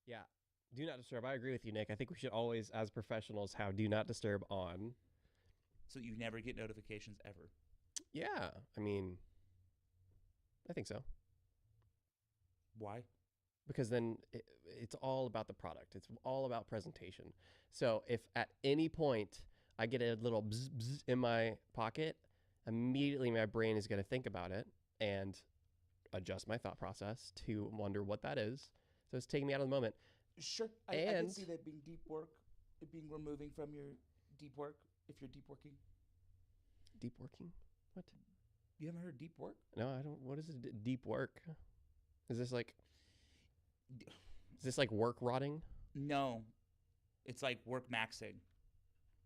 Yeah. Do not disturb. I agree with you, Nick. I think we should always, as professionals, have do not disturb on. So you never get notifications ever. Yeah. I mean, I think so. Why? Because then it's all about the product. It's all about presentation. So if at any point I get a little bzz, bzz in my pocket, immediately my brain is going to think about it and adjust my thought process to wonder what that is. So it's taking me out of the moment. Sure. I can see that being deep work, it being removing from your deep work if you're deep working. Deep working? What? You haven't heard deep work? No, I don't. What is it? Deep work? Is this like work rotting? No. It's like work maxing.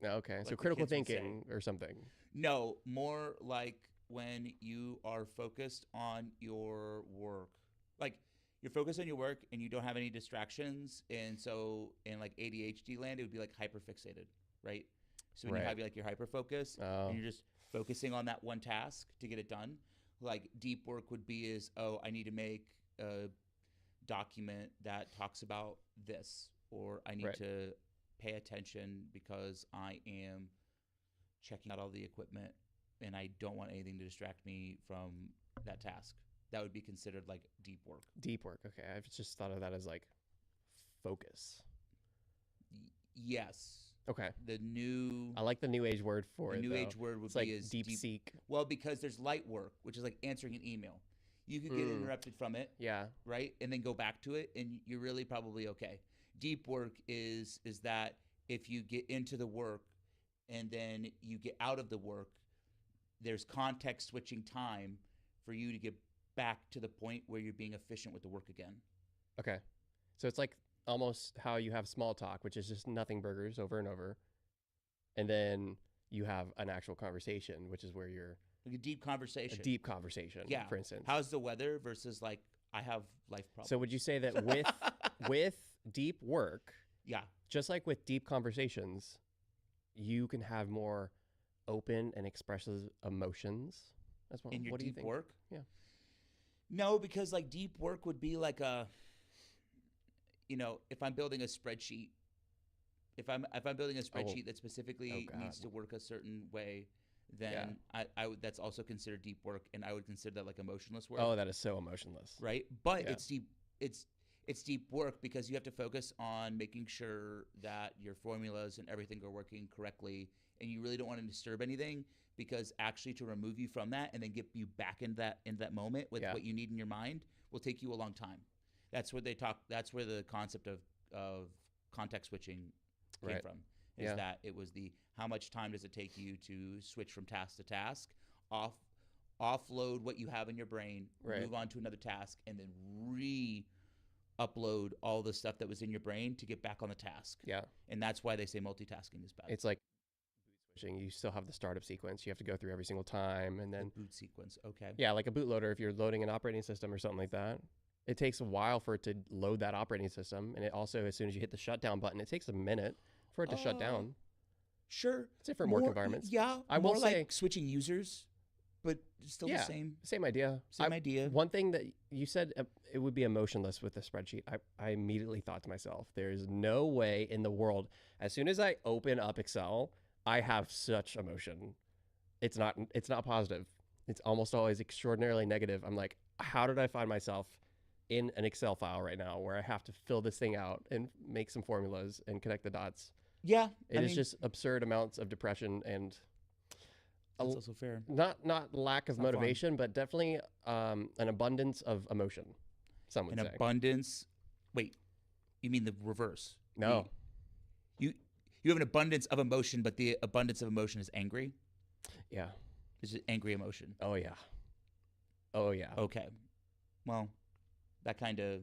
Okay. Like so the critical kids would thinking or something. No, more like when you are focused on your work. Like you're focused on your work and you don't have any distractions. And so in like ADHD land, it would be like hyperfixated, right? So when you have like your hyper focus and you're just focusing on that one task to get it done, like deep work would be I need to make a document that talks about this, or I need to pay attention because I am checking out all the equipment and I don't want anything to distract me from that task. That would be considered like deep work. Deep work. Okay. I've just thought of that as like focus. Yes. Okay. I like the new age word for it. The new age word would be like deep seek. Well, because there's light work, which is like answering an email. You could get interrupted from it. Yeah. Right? And then go back to it and you're really probably okay. Deep work is that if you get into the work and then you get out of the work, there's context switching time for you to get back to the point where you're being efficient with the work again. Okay. So it's like almost how you have small talk, which is just nothing burgers over and over. And then you have an actual conversation, which is where you're like a deep conversation. Yeah. For instance. How's the weather versus like I have life problems. So would you say that with deep work, yeah, just like with deep conversations, you can have more open and expressive emotions as well? In your what do you deep think? work? Yeah. No, because like deep work would be like if I'm building a spreadsheet, if I'm building a spreadsheet that specifically needs to work a certain way, then I would, that's also considered deep work, and I would consider that like emotionless work. Oh, that is so emotionless. Right? But it's deep. It's deep work because you have to focus on making sure that your formulas and everything are working correctly, and you really don't want to disturb anything, because actually to remove you from that and then get you back in that moment with what you need in your mind will take you a long time. That's where that's where the concept of context switching came from. Is that it was how much time does it take you to switch from task to task, offload what you have in your brain, move on to another task, and then upload all the stuff that was in your brain to get back on the task. Yeah. And that's why they say multitasking is bad. It's like boot switching. You still have the startup sequence. You have to go through every single time. And then the boot sequence. Okay. Yeah, like a bootloader, if you're loading an operating system or something like that, it takes a while for it to load that operating system. And it also, as soon as you hit the shutdown button, it takes a minute for it to shut down. Sure. It's different work environments. Yeah. I will say like switching users, but still the same. Same idea. Same idea. One thing that you said, it would be emotionless with the spreadsheet. I immediately thought to myself, there's no way in the world, as soon as I open up Excel, I have such emotion. It's not positive. It's almost always extraordinarily negative. I'm like, how did I find myself in an Excel file right now where I have to fill this thing out and make some formulas and connect the dots? Yeah. It is just absurd amounts of depression and that's also fair. Not lack of motivation, but definitely an abundance of emotion. Some would say. An abundance. Wait, you mean the reverse? No. You have an abundance of emotion, but the abundance of emotion is angry? Yeah. Is it angry emotion? Oh yeah. Oh yeah. Okay. Well, that kind of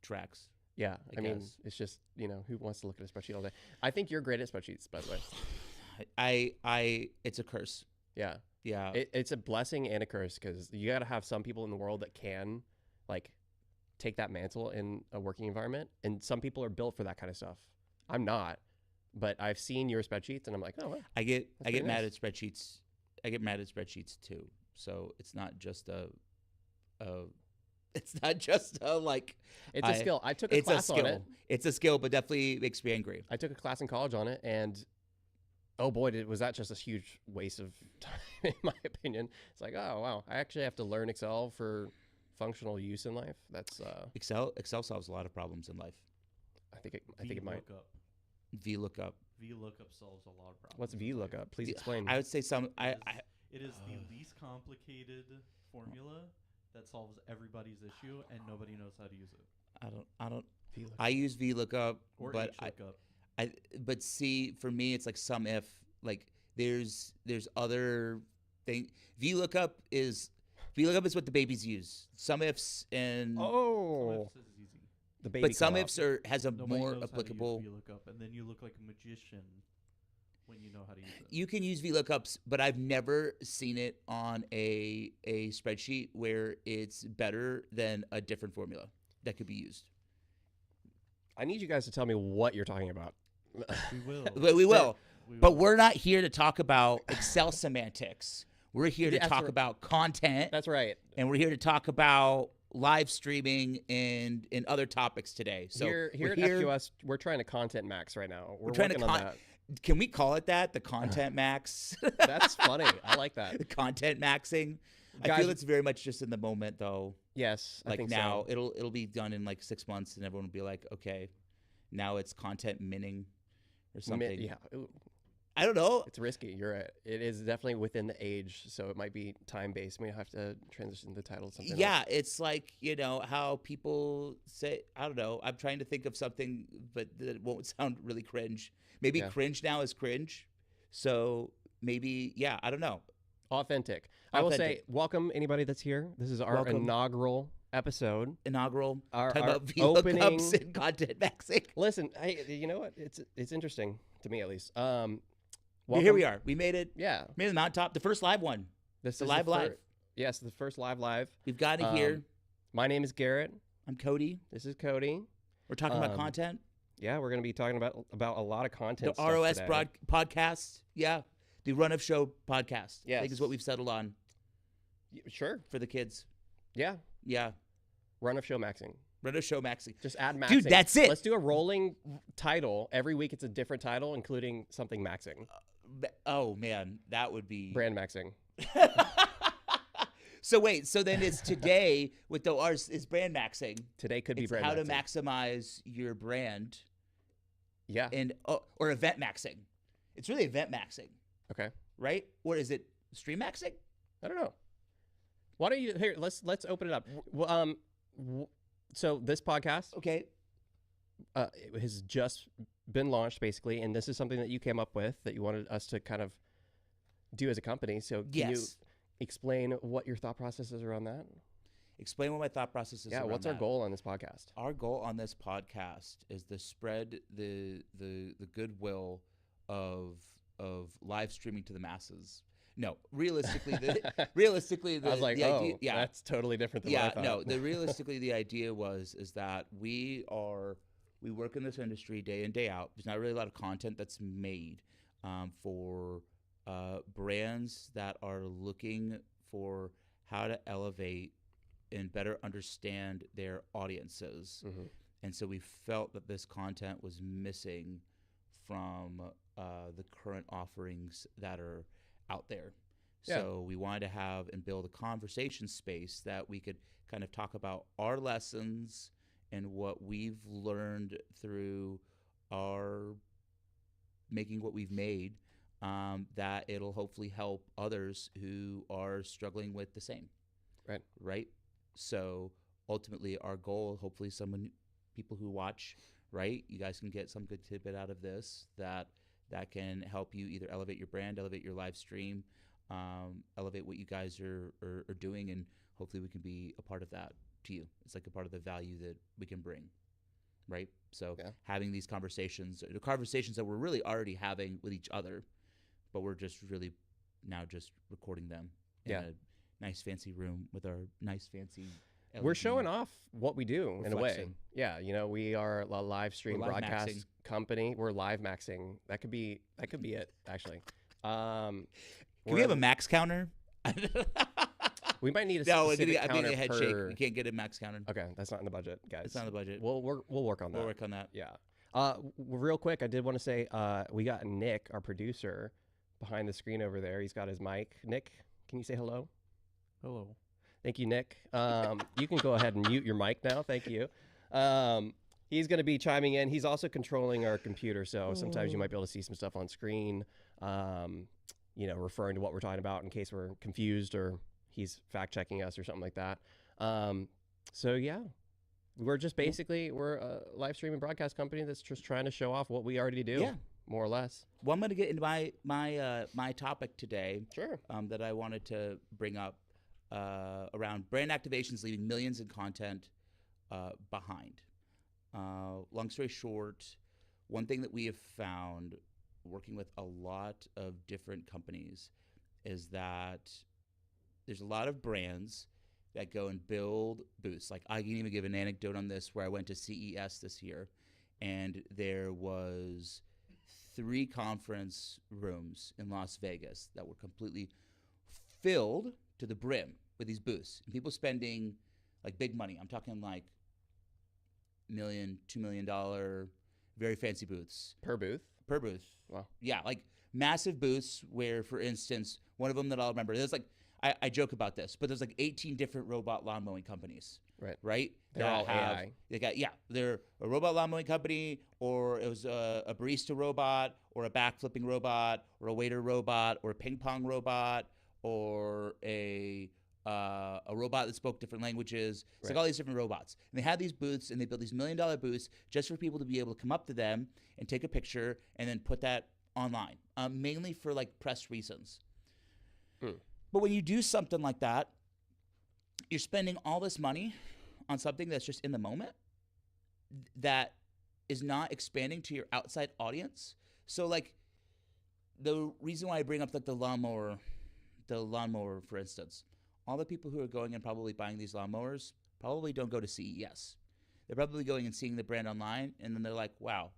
tracks. Yeah. I mean, it's just, who wants to look at a spreadsheet all day? I think you're great at spreadsheets, by the way. It's a curse. Yeah. Yeah. It's a blessing and a curse, because you got to have some people in the world that can like take that mantle in a working environment. And some people are built for that kind of stuff. I'm not, but I've seen your spreadsheets and I'm like, oh, well, I get mad at spreadsheets. I get mad at spreadsheets too. So it's not just It's not just like. It's a skill. I took a class on it. It's a skill, but definitely makes me angry. I took a class in college on it, and oh boy, was that just a huge waste of time, in my opinion. It's like, oh wow, I actually have to learn Excel for functional use in life. That's Excel solves a lot of problems in life. I think it might. VLOOKUP. VLOOKUP solves a lot of problems. What's VLOOKUP? Please explain. I would say it is the least complicated formula that solves everybody's issue, and nobody knows how to use it. I don't. I use VLOOKUP, or but but see, for me, it's like some if. Like there's other thing. VLOOKUP is what the babies use. Some ifs and oh. Some ifs is easy. The baby but some ifs has a Nobody more knows applicable. How to use VLOOKUP, and then you look like a magician when you know how to use it. You can use VLOOKUPs, but I've never seen it on a spreadsheet where it's better than a different formula that could be used. I need you guys to tell me what you're talking about. We will. We will. But we're not here to talk about Excel semantics. We're here to talk about content. That's right. And we're here to talk about live streaming and other topics today. So here at FQS, we're trying to content max right now. We're trying working to on that. Can we call it that? The content max? That's funny. I like that. The content maxing. Guys, I feel it's very much just in the moment, though. Yes, like I think now, so. it'll be done in like 6 months, and everyone will be like, okay, now it's content minning or something. Yeah. Ooh, I don't know. it's risky. You're right. It is definitely within the age, so it might be time based. We have to transition the title to something. Yeah, else. it's like, how people say, I don't know. I'm trying to think of something, but that won't sound really cringe. Maybe cringe now is cringe. So maybe, yeah, I don't know. Authentic. I will say, welcome anybody that's here. This is our inaugural episode. Talking our about opening VLOOKUPs and content maxing. Listen, you know what? It's interesting to me at least. Here we are. We made it. Yeah. Made it on top. The first live one. This the is live. Yes, the first live. We've got it here. My name is Garrett. I'm Cody. This is Cody. We're talking about content. Yeah, we're going to be talking about a lot of content. The RoS Podcast. Yeah. The Run of Show Podcast. Yes. I think is what we've settled on. Sure. For the kids. Yeah. Yeah. Run of Show Maxing. Run of Show Maxing. Just add maxing. Dude, that's it. Let's do a rolling title. Every week it's a different title, including something maxing. Oh, man. That would be... Brand maxing. So wait, so then it's today with the ours is brand maxing. Today could be brand maxing. How maxing. To maximize your brand. Yeah. And or event maxing. It's really event maxing. Okay. Right? Or is it stream maxing? I don't know. Why don't you let's open it up. So this podcast, okay, it has just been launched basically, and this is something that you came up with that you wanted us to kind of do as a company. So can you explain what your thought process is around that? Explain what my thought process is. Yeah, what's our goal on this podcast? Our goal on this podcast is to spread the goodwill of live streaming to the masses. No, realistically, I was like, idea, that's totally different than what I thought. Realistically, the idea is that we work in this industry day in, day out. There's not really a lot of content that's made for brands that are looking for how to elevate and better understand their audiences. Mm-hmm. And so we felt that this content was missing from the current offerings that are out there. Yeah. So we wanted to have and build a conversation space that we could kind of talk about our lessons and what we've learned through our making what we've made, that it'll hopefully help others who are struggling with the same. Right? So ultimately our goal, hopefully people who watch, right, you guys can get some good tidbit out of this that can help you either elevate your brand, elevate your live stream, elevate what you guys are doing, and hopefully we can be a part of that to you. It's like a part of the value that we can bring, right? So having these conversations, the conversations that we're really already having with each other, but we're just really now just recording them in a nice fancy room with our nice fancy LED. We're showing off what we do in a way. Flexing. Yeah, we are a live stream broadcast company. We're live maxing. That could be it actually. Can we have a max counter? We might need a No, specific I'm counter getting a head per. shake. You can't get a max counter. Okay, that's not in the budget, guys. It's not in the budget. We'll work on that. We'll work on that. Yeah. Real quick, I did want to say we got Nick, our producer, behind the screen over there. He's got his mic. Nick, can you say hello? Hello. Thank you, Nick. You can go ahead and mute your mic now. Thank you. He's going to be chiming in. He's also controlling our computer, so sometimes you might be able to see some stuff on screen, referring to what we're talking about in case we're confused or he's fact-checking us or something like that. So, yeah, we're just basically, we're a live streaming broadcast company that's just trying to show off what we already do, more or less. Well, I'm going to get into my topic today. Sure. That I wanted to bring up around brand activations leaving millions in content behind. Long story short, one thing that we have found working with a lot of different companies is that there's a lot of brands that go and build booths. Like, I can even give an anecdote on this where I went to CES this year, and there was 3 conference rooms in Las Vegas that were completely filled to the brim with these booths, and people spending like big money. I'm talking like $1 million, $2 million, very fancy booths. Per booth? Per booth. Wow. Yeah, like massive booths where, for instance, one of them that I'll remember, there's like, I joke about this, but there's like 18 different robot lawn mowing companies. Right? They're all AI. They're a robot lawn mowing company, or it was a barista robot, or a backflipping robot, or a waiter robot, or a ping pong robot, or a robot that spoke different languages. It's like all these different robots. And they have these booths, and they build these $1 million booths just for people to be able to come up to them and take a picture and then put that online, mainly for like press reasons. But when you do something like that, you're spending all this money on something that's just in the moment that is not expanding to your outside audience. So like the reason why I bring up like the lawnmower, for instance, all the people who are going and probably buying these lawnmowers probably don't go to CES. They're probably going and seeing the brand online, and then they're like, wow,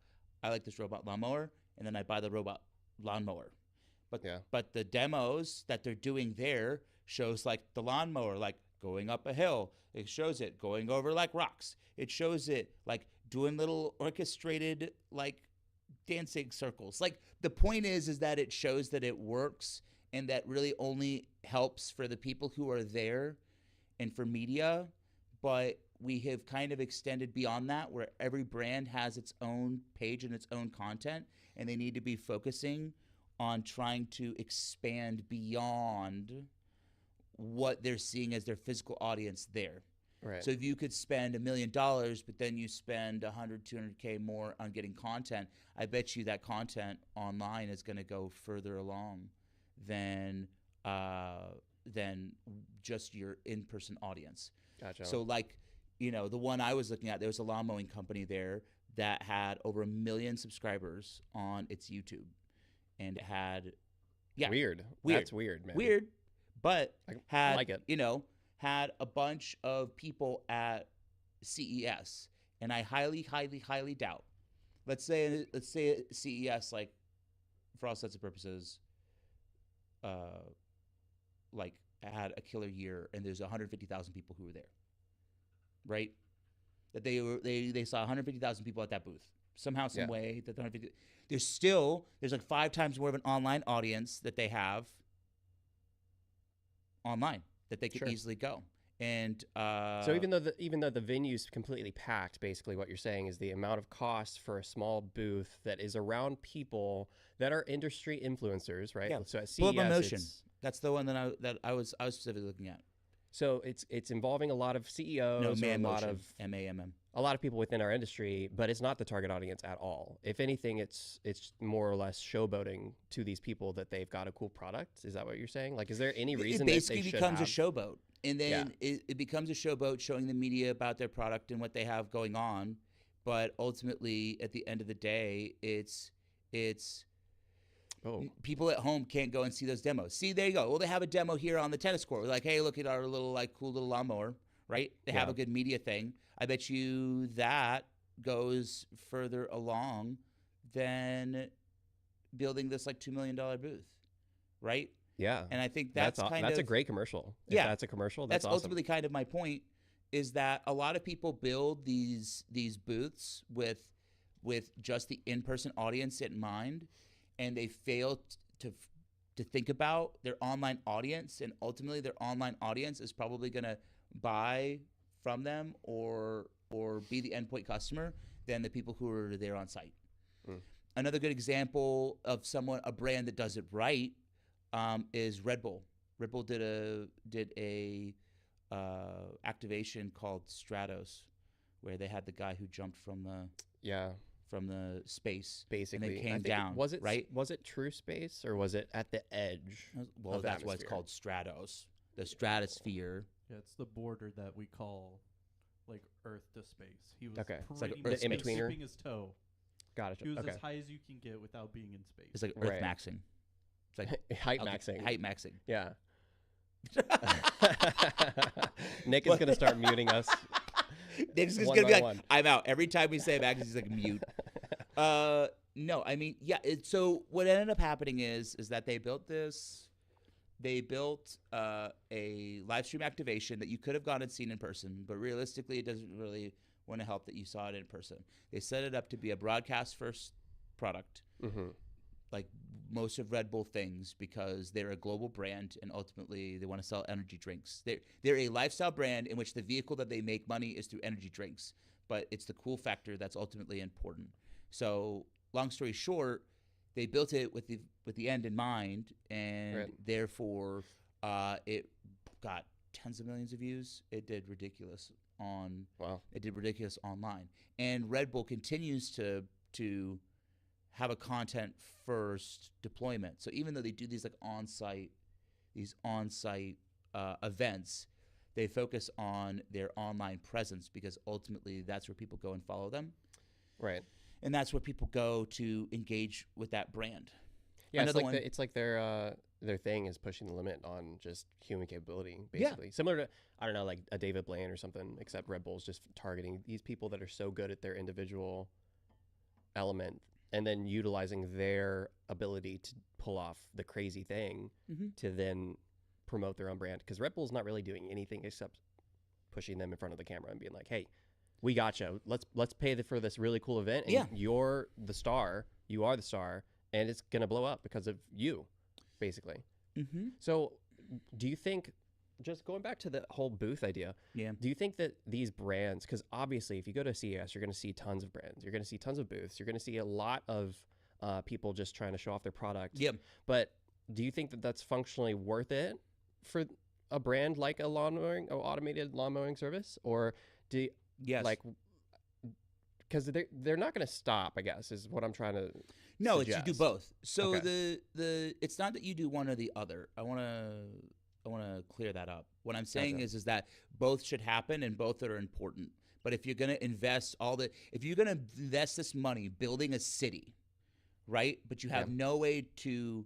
I like this robot lawnmower, and then I buy the robot lawnmower. But the demos that they're doing there shows like the lawnmower, like going up a hill. It shows it going over like rocks. It shows it like doing little orchestrated like dancing circles. Like the point is that it shows that it works, and that really only helps for the people who are there and for media. But we have kind of extended beyond that, where every brand has its own page and its own content, and they need to be focusing on trying to expand beyond what they're seeing as their physical audience there. Right. So if you could spend $1 million, but then you spend 100, 200K more on getting content, I bet you that content online is going to go further along than just your in-person audience. Gotcha. So like, the one I was looking at, there was a lawn mowing company there that had over 1 million subscribers on its YouTube. And it had, Weird. That's weird, man. Weird, but I like it. Had a bunch of people at CES, and I highly, highly, highly doubt. Let's say CES, like, for all intents and purposes, like had a killer year, and there's 150,000 people who were there, right? That they saw 150,000 people at that booth somehow, some way. That 150. There's like 5 times more of an online audience that they have online that they could easily go. And so even though the venue's completely packed, basically what you're saying is the amount of cost for a small booth that is around people that are industry influencers, right? Yeah. So at CES, Pull up Motion. That's the one that I was specifically looking at. So it's involving a lot of CEOs, a lot of MAMM. A lot of people within our industry, but it's not the target audience at all. If anything, it's more or less showboating to these people that they've got a cool product. Is that what you're saying? Like, is there any reason it basically that they becomes should a showboat, and then it becomes a showboat showing the media about their product and what they have going on. But ultimately, at the end of the day, it's people at home can't go and see those demos. See, there you go. Well, they have a demo here on the tennis court. We're like, hey, look at our little cool little lawnmower, right? They have a good media thing. I bet you that goes further along than building this like $2 million booth, right? Yeah. And I think that's a great commercial. Yeah. If that's a commercial, that's awesome. ultimately kind of my point, is that a lot of people build these booths with just the in-person audience in mind, and they fail to think about their online audience, and ultimately their online audience is probably going to buy from them or be the endpoint customer than the people who are there on site. Another good example of a brand that does it right is Red Bull. Red Bull did a activation called Stratos, where they had the guy who jumped from the space, basically, and they came down. Was it right? Was it true space, or was it at the edge? Well, that's why it's called Stratos, the stratosphere. Yeah, it's the border that we call like Earth to space. He was It's like pretty Earth much space. dipping his toe. Got it. He was as high as you can get without being in space. It's like Earth maxing. It's like height maxing. Height maxing. Yeah. Nick is going to start muting us. Nick's just going to be like, I'm out. Every time we say max, he's like, mute. No, I mean, yeah. So what ended up happening is that they built a live stream activation that you could have gone and seen in person, but realistically, it doesn't really want to help that you saw it in person. They set it up to be a broadcast first product, like most of Red Bull things, because they're a global brand and ultimately they want to sell energy drinks. They're a lifestyle brand in which the vehicle that they make money is through energy drinks, but it's the cool factor that's ultimately important. So long story short, they built it with the end in mind, and therefore it got tens of millions of views. It did ridiculous online. And Red Bull continues to have a content first deployment. So even though they do these like on-site events, they focus on their online presence, because ultimately that's where people go and follow them. Right. And that's where people go to engage with that brand. Yeah, it's like their thing is pushing the limit on just human capability, basically. Yeah. Similar to, I don't know, like a David Blaine or something, except Red Bull's just targeting these people that are so good at their individual element, and then utilizing their ability to pull off the crazy thing to then promote their own brand. Because Red Bull's not really doing anything except pushing them in front of the camera and being like, hey, we got you. Let's pay for this really cool event. And you're the star. You are the star. And it's going to blow up because of you, basically. So do you think, just going back to the whole booth idea, do you think that these brands, because obviously if you go to CES, you're going to see tons of brands. You're going to see tons of booths. You're going to see a lot of people just trying to show off their product. Yeah. But do you think that that's functionally worth it for a brand like a automated lawn mowing service? Or do you, because they're not going to stop, I guess, is what I'm trying to No, suggest. It's you do both. So the it's not that you do one or the other. I want to clear that up. What I'm saying is that both should happen and both are important. But if you're going to invest this money building a city, right? But you have no way to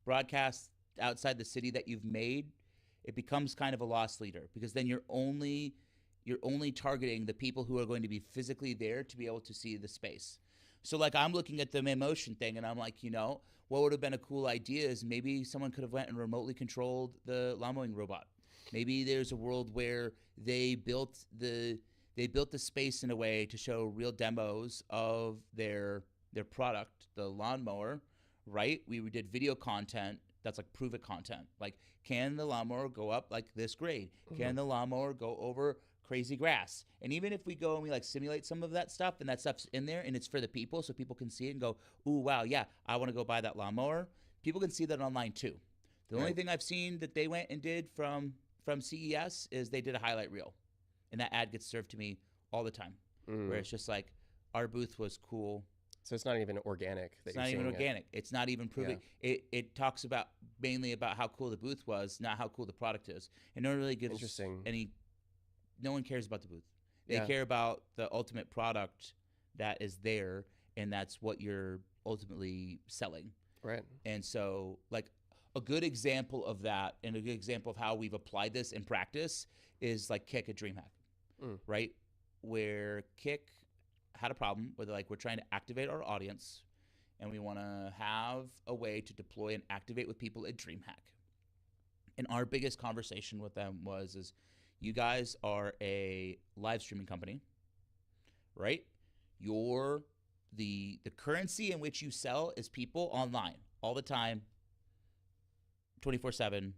broadcast outside the city that you've made, it becomes kind of a lost leader, because then you're only targeting the people who are going to be physically there to be able to see the space. So like I'm looking at the emotion thing and I'm like, what would have been a cool idea is maybe someone could have went and remotely controlled the lawn mowing robot. Maybe there's a world where they built the space in a way to show real demos of their product, the lawnmower, right? We did video content that's like prove it content. Like, can the lawnmower go up like this grade? Can the lawnmower go over crazy grass? And even if we go and we like simulate some of that stuff, and that stuff's in there and it's for the people so people can see it and go, ooh, wow, yeah, I want to go buy that lawnmower. People can see that online too. The only thing I've seen that they went and did from CES is they did a highlight reel. And that ad gets served to me all the time, where it's just like, our booth was cool. So it's not even organic. It's not even organic. It's not even proving. Yeah. It talks about mainly about how cool the booth was, not how cool the product is. And no one really gives no one cares about the booth. They care about the ultimate product that is there, and that's what you're ultimately selling. Right. And so, like, a good example of that, and a good example of how we've applied this in practice, is like Kick at DreamHack, right? Where Kick had a problem where we're trying to activate our audience, and we want to have a way to deploy and activate with people at DreamHack. And our biggest conversation with them is you guys are a live streaming company, right? The currency in which you sell is people online all the time, 24/7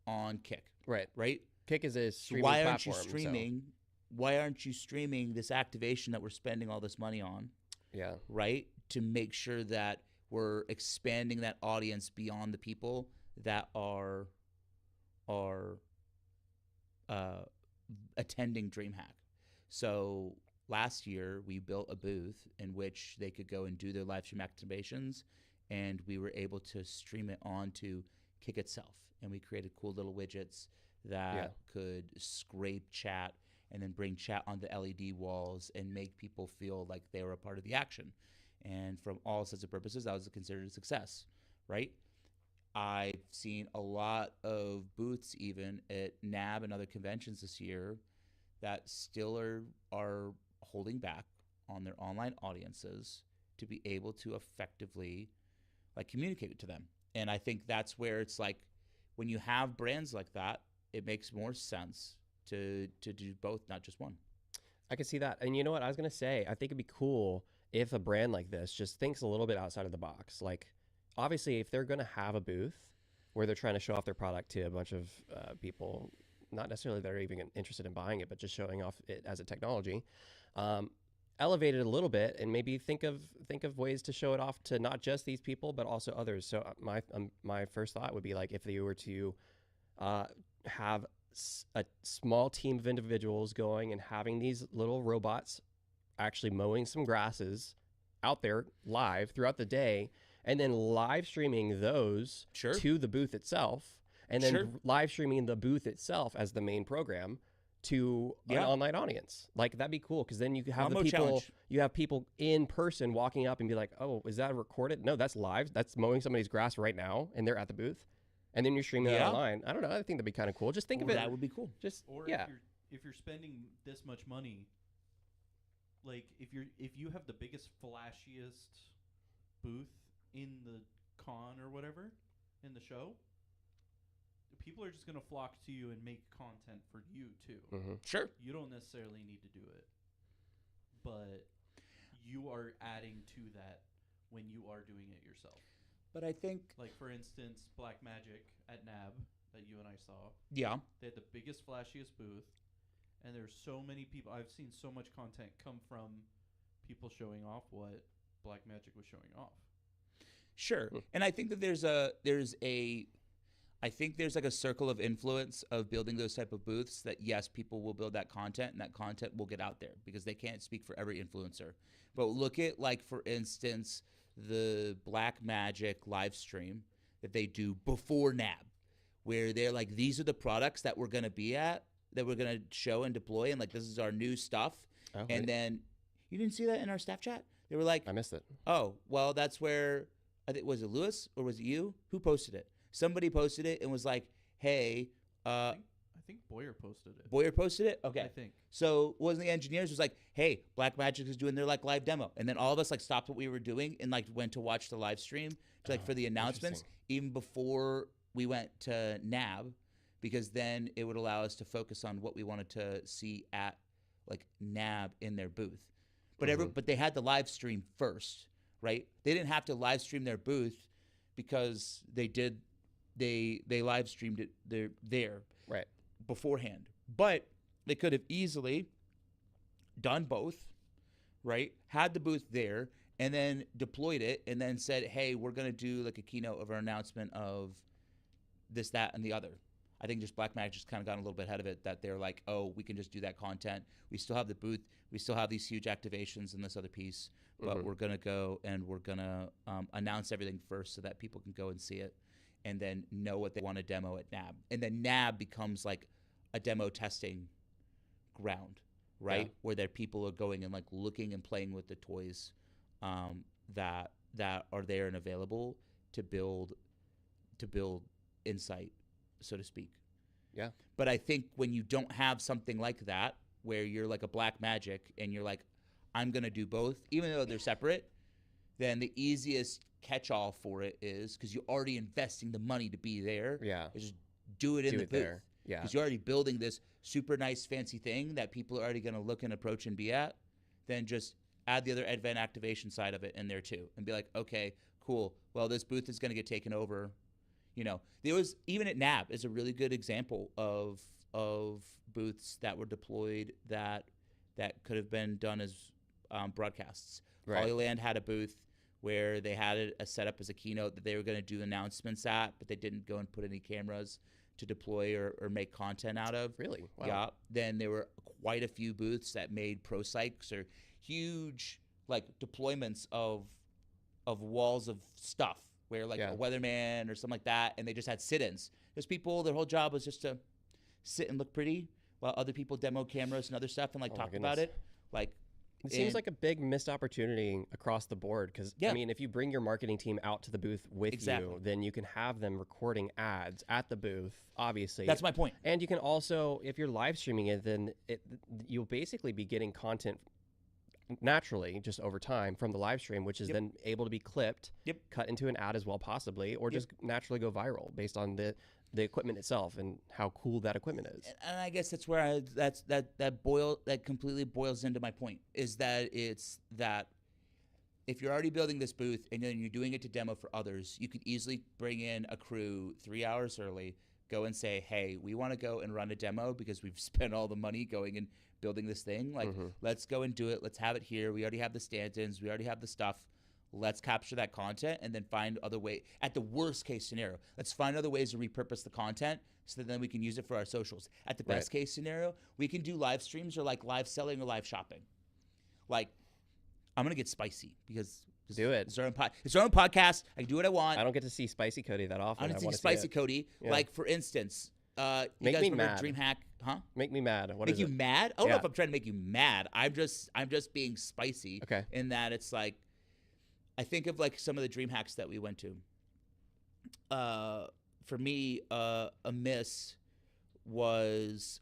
on Kick. Right? Kick is a So streaming why aren't you platform. streaming? Why aren't you streaming this activation that we're spending all this money on, Yeah. right? To make sure that we're expanding that audience beyond the people that are attending DreamHack. So last year we built a booth in which they could go and do their live stream activations, and we were able to stream it onto Kick itself. And we created cool little widgets that could scrape chat and then bring chat on the LED walls and make people feel like they were a part of the action. And from all sense of purposes, that was considered a success, right? I've seen a lot of booths even at NAB and other conventions this year that still are holding back on their online audiences to be able to effectively like communicate it to them. And I think that's where it's like when you have brands like that, it makes more sense to do both, not just one. I can see that. And you know what I was going to say? I think it'd be cool if a brand like this just thinks a little bit outside of the box. Like, obviously, if they're going to have a booth where they're trying to show off their product to a bunch of people, not necessarily that are even interested in buying it, but just showing off it as a technology, elevate it a little bit and maybe think of ways to show it off to not just these people, but also others. So my first thought would be like if they were to have a small team of individuals going and having these little robots actually mowing some grasses out there live throughout the day, and then live streaming those to the booth itself, and then live streaming the booth itself as the main program to an online audience. Like, that'd be cool, because then you have you have people in person walking up and be like, oh, is that recorded? No, that's live. That's mowing somebody's grass right now, and they're at the booth. And then you're streaming it online. I don't know. I think that'd be kind of cool. Just think of it. That would be cool. If you're spending this much money, like if you have the biggest, flashiest booth in the con or whatever, in the show, people are just going to flock to you and make content for you too. Mm-hmm. Sure. You don't necessarily need to do it, but you are adding to that when you are doing it yourself. But I think, like, for instance, Black Magic at NAB that you and I saw. Yeah. They had the biggest, flashiest booth, and there's so many people. I've seen so much content come from people showing off what Black Magic was showing off. Sure. And I think that there's like a circle of influence of building those type of booths that, yes, people will build that content and that content will get out there because they can't speak for every influencer. But look at, like, for instance, the Black Magic live stream that they do before NAB, where they're like, these are the products that we're going to be at, that we're going to show and deploy, and like, this is our new stuff. Oh, and right. Then you didn't see that in our staff chat? They were like, I missed it. Oh, well, that's where, I think, was it Lewis or was it you? Who posted it? Somebody posted it and was like, hey, I think Boyer posted it. Boyer posted it? Okay. I think. So one of the engineers was like, hey, Black Magic is doing their like live demo. And then all of us like stopped what we were doing and like went to watch the live stream to, like for the announcements even before we went to NAB, because then it would allow us to focus on what we wanted to see at like NAB in their booth. But but they had the live stream first, right? They didn't have to live stream their booth because they live streamed it there right beforehand. But they could have easily done both, right? Had the booth there and then deployed it and then said, hey, we're going to do like a keynote of our announcement of this, that, and the other. I think just Black Magic just kind of got a little bit ahead of it, that they're like, oh, we can just do that content. We still have the booth. We still have these huge activations and this other piece, but we're going to go and we're going to announce everything first so that people can go and see it and then know what they want to demo at NAB. And then NAB becomes like a demo testing ground, right? Yeah. Where there people are going and like looking and playing with the toys that are there and available to build insight, so to speak. Yeah. But I think when you don't have something like that, where you're like a Black Magic and you're like, I'm going to do both, even though they're separate, then the easiest catch-all for it is, because you're already investing the money to be there, Yeah. is just do it in the booth. there. Yeah. Because you're already building this super nice fancy thing that people are already going to look and approach and be at. Then just add the other event activation side of it in there too, and be like, okay, cool. Well, this booth is going to get taken over. You know, there was, even at NAB is a really good example of booths that were deployed that could have been done as broadcasts. Right. Hollyland had a booth where they had it a set up as a keynote that they were going to do announcements at, but they didn't go and put any cameras to deploy or make content out of. Really? Wow. Yeah. Then there were quite a few booths that made pro psychs or huge like deployments of walls of stuff where like a weatherman or something like that, and they just had sit-ins. There's people, their whole job was just to sit and look pretty while other people demo cameras and other stuff and like talk about it. Like, it seems like a big missed opportunity across the board because, I mean, if you bring your marketing team out to the booth with you, then you can have them recording ads at the booth, obviously. That's my point. And you can also, if you're live streaming it, then you'll basically be getting content naturally just over time from the live stream, which is then able to be clipped, cut into an ad as well possibly, or just naturally go viral based on the equipment itself and how cool that equipment is. And I guess that's where that completely boils into my point, is that it's that if you're already building this booth and then you're doing it to demo for others, you could easily bring in a crew 3 hours early, go and say, hey, we want to go and run a demo because we've spent all the money going and building this thing. Like, let's go and do it. Let's have it here. We already have the stand-ins. We already have the stuff. Let's capture that content and then find other way. At the worst case scenario, let's find other ways to repurpose the content so that then we can use it for our socials. At the best case scenario, we can do live streams or like live selling or live shopping. Like, I'm going to get spicy because do it. It's our own podcast. I can do what I want. I don't get to see Spicy Cody that often. I don't see Spicy Cody. Yeah. Like, for instance, you make guys me remember mad. DreamHack, huh? Make me mad. What make is you it? mad? I don't know if I'm trying to make you mad. I'm just being spicy. Okay. In that it's like, I think of like some of the DreamHacks that we went to. For me, a miss was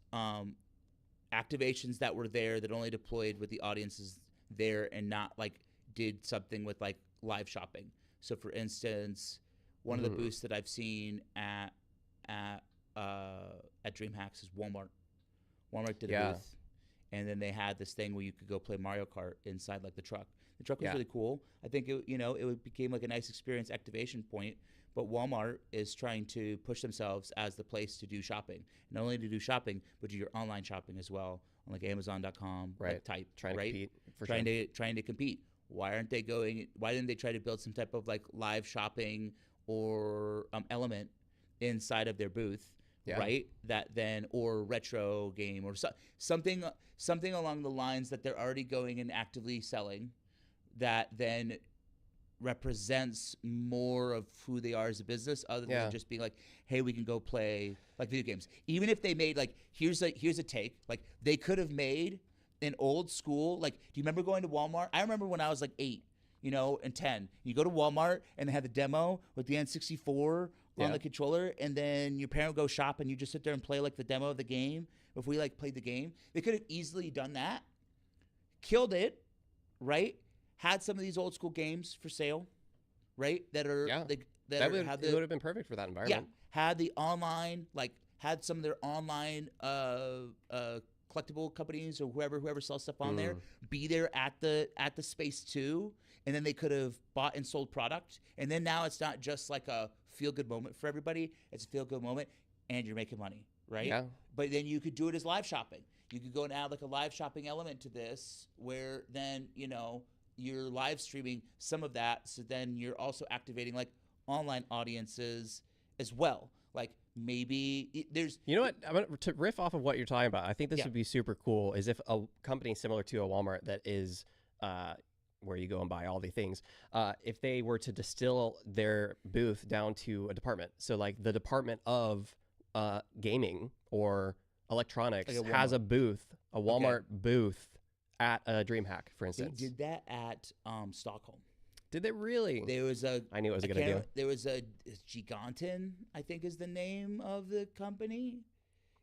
activations that were there that only deployed with the audiences there and not like did something with like live shopping. So for instance, one of the booths that I've seen at DreamHacks is Walmart. Walmart did a booth, and then they had this thing where you could go play Mario Kart inside like the truck. The truck was really cool. I think it became like a nice experience activation point. But Walmart is trying to push themselves as the place to do shopping, not only to do shopping, but do your online shopping as well on like Amazon.com, like type, trying to compete, trying to compete. Why aren't they going? Why didn't they try to build some type of like live shopping or element inside of their booth, right? That then, or retro game or something along the lines that they're already going and actively selling, that then represents more of who they are as a business, other than just being like, hey, we can go play like video games. Even if they made like, here's a take, like they could have made an old school, like, do you remember going to Walmart? I remember when I was like 8, and 10, you go to Walmart and they had the demo with the N64 on the controller, and then your parent would go shop and you just sit there and play like the demo of the game. If we like played the game, they could have easily done that, killed it, right? Had some of these old school games for sale, right? That are it would have been perfect for that environment. Yeah, had the online, like had some of their online collectible companies or whoever sells stuff on there be there at the space too, and then they could have bought and sold product. And then now it's not just like a feel good moment for everybody; it's a feel good moment, and you're making money, right? Yeah. But then you could do it as live shopping. You could go and add like a live shopping element to this, where then you're live streaming some of that, so then you're also activating like online audiences as well. Like maybe there's, what, I'm gonna, to riff off of what you're talking about, I think this would be super cool, is if a company similar to a Walmart that is where you go and buy all the things, if they were to distill their booth down to a department. So like the department of gaming or electronics like has a booth, a Walmart booth at a DreamHack, for instance. They did that at Stockholm. Did they really? There was I knew it was a good idea. There was a Giganten, I think is the name of the company.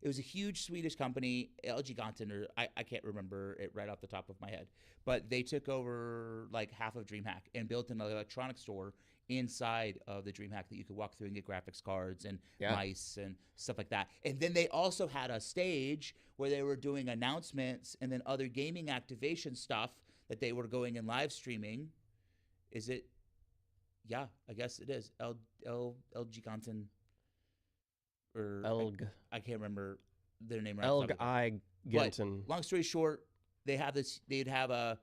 It was a huge Swedish company, Elgiganten, or I can't remember it right off the top of my head. But they took over like half of DreamHack and built an electronics store inside of the DreamHack that you could walk through and get graphics cards and mice and stuff like that. And then they also had a stage where they were doing announcements and then other gaming activation stuff that they were going and live streaming. Is it? Yeah, I guess it is. Elgiganten. Or Elg. I can't remember their name right. Elgiganten. Long story short, they have this. They'd have a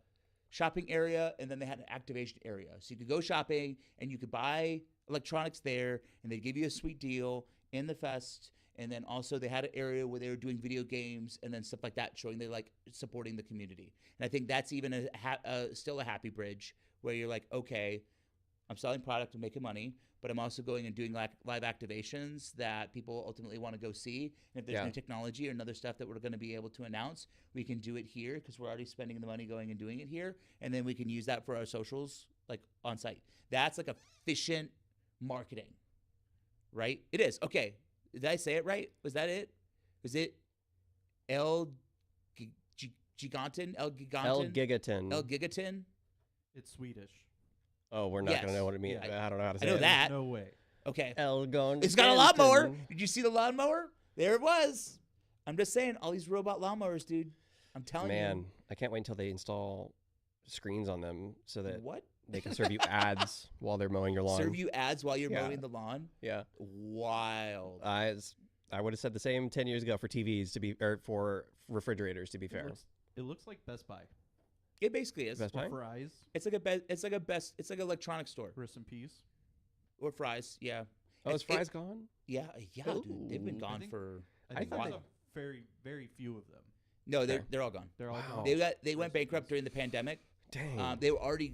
shopping area, and then they had an activation area. So you could go shopping, and you could buy electronics there, and they'd give you a sweet deal in the fest. And then also they had an area where they were doing video games and then stuff like that, showing they like supporting the community. And I think that's even still a happy bridge where you're like, okay, I'm selling product and making money, but I'm also going and doing live activations that people ultimately want to go see. And if there's new technology or another stuff that we're going to be able to announce, we can do it here because we're already spending the money going and doing it here. And then we can use that for our socials, like on site. That's like efficient marketing, right? It is. Okay. Did I say it right? Was that it? Was it Elgiganten? Elgiganten? It's Swedish. Oh, we're not going to know what it means. Yeah. I don't know how to say I know it. that. No way. Okay. Elgon. It's got a lawnmower. Did you see the lawnmower? There it was. I'm just saying, all these robot lawnmowers, dude. I'm telling you. Man, I can't wait until they install screens on them so that What? they can serve you ads while they're mowing your lawn. Serve you ads while you're mowing the lawn? Yeah. Wild. I would have said the same 10 years ago for TVs for refrigerators, to be fair. It looks like Best Buy. It basically is. Best Buy? Or Fry's. It's like an electronics store. Rest in peace. Or Fry's, yeah. Oh, is Fry's gone? Yeah, dude. They've been Ooh. gone for I think a there's while. very, very few of them. No, they're all gone. They're all Wow. gone. They went bankrupt during the pandemic. Dang. They were already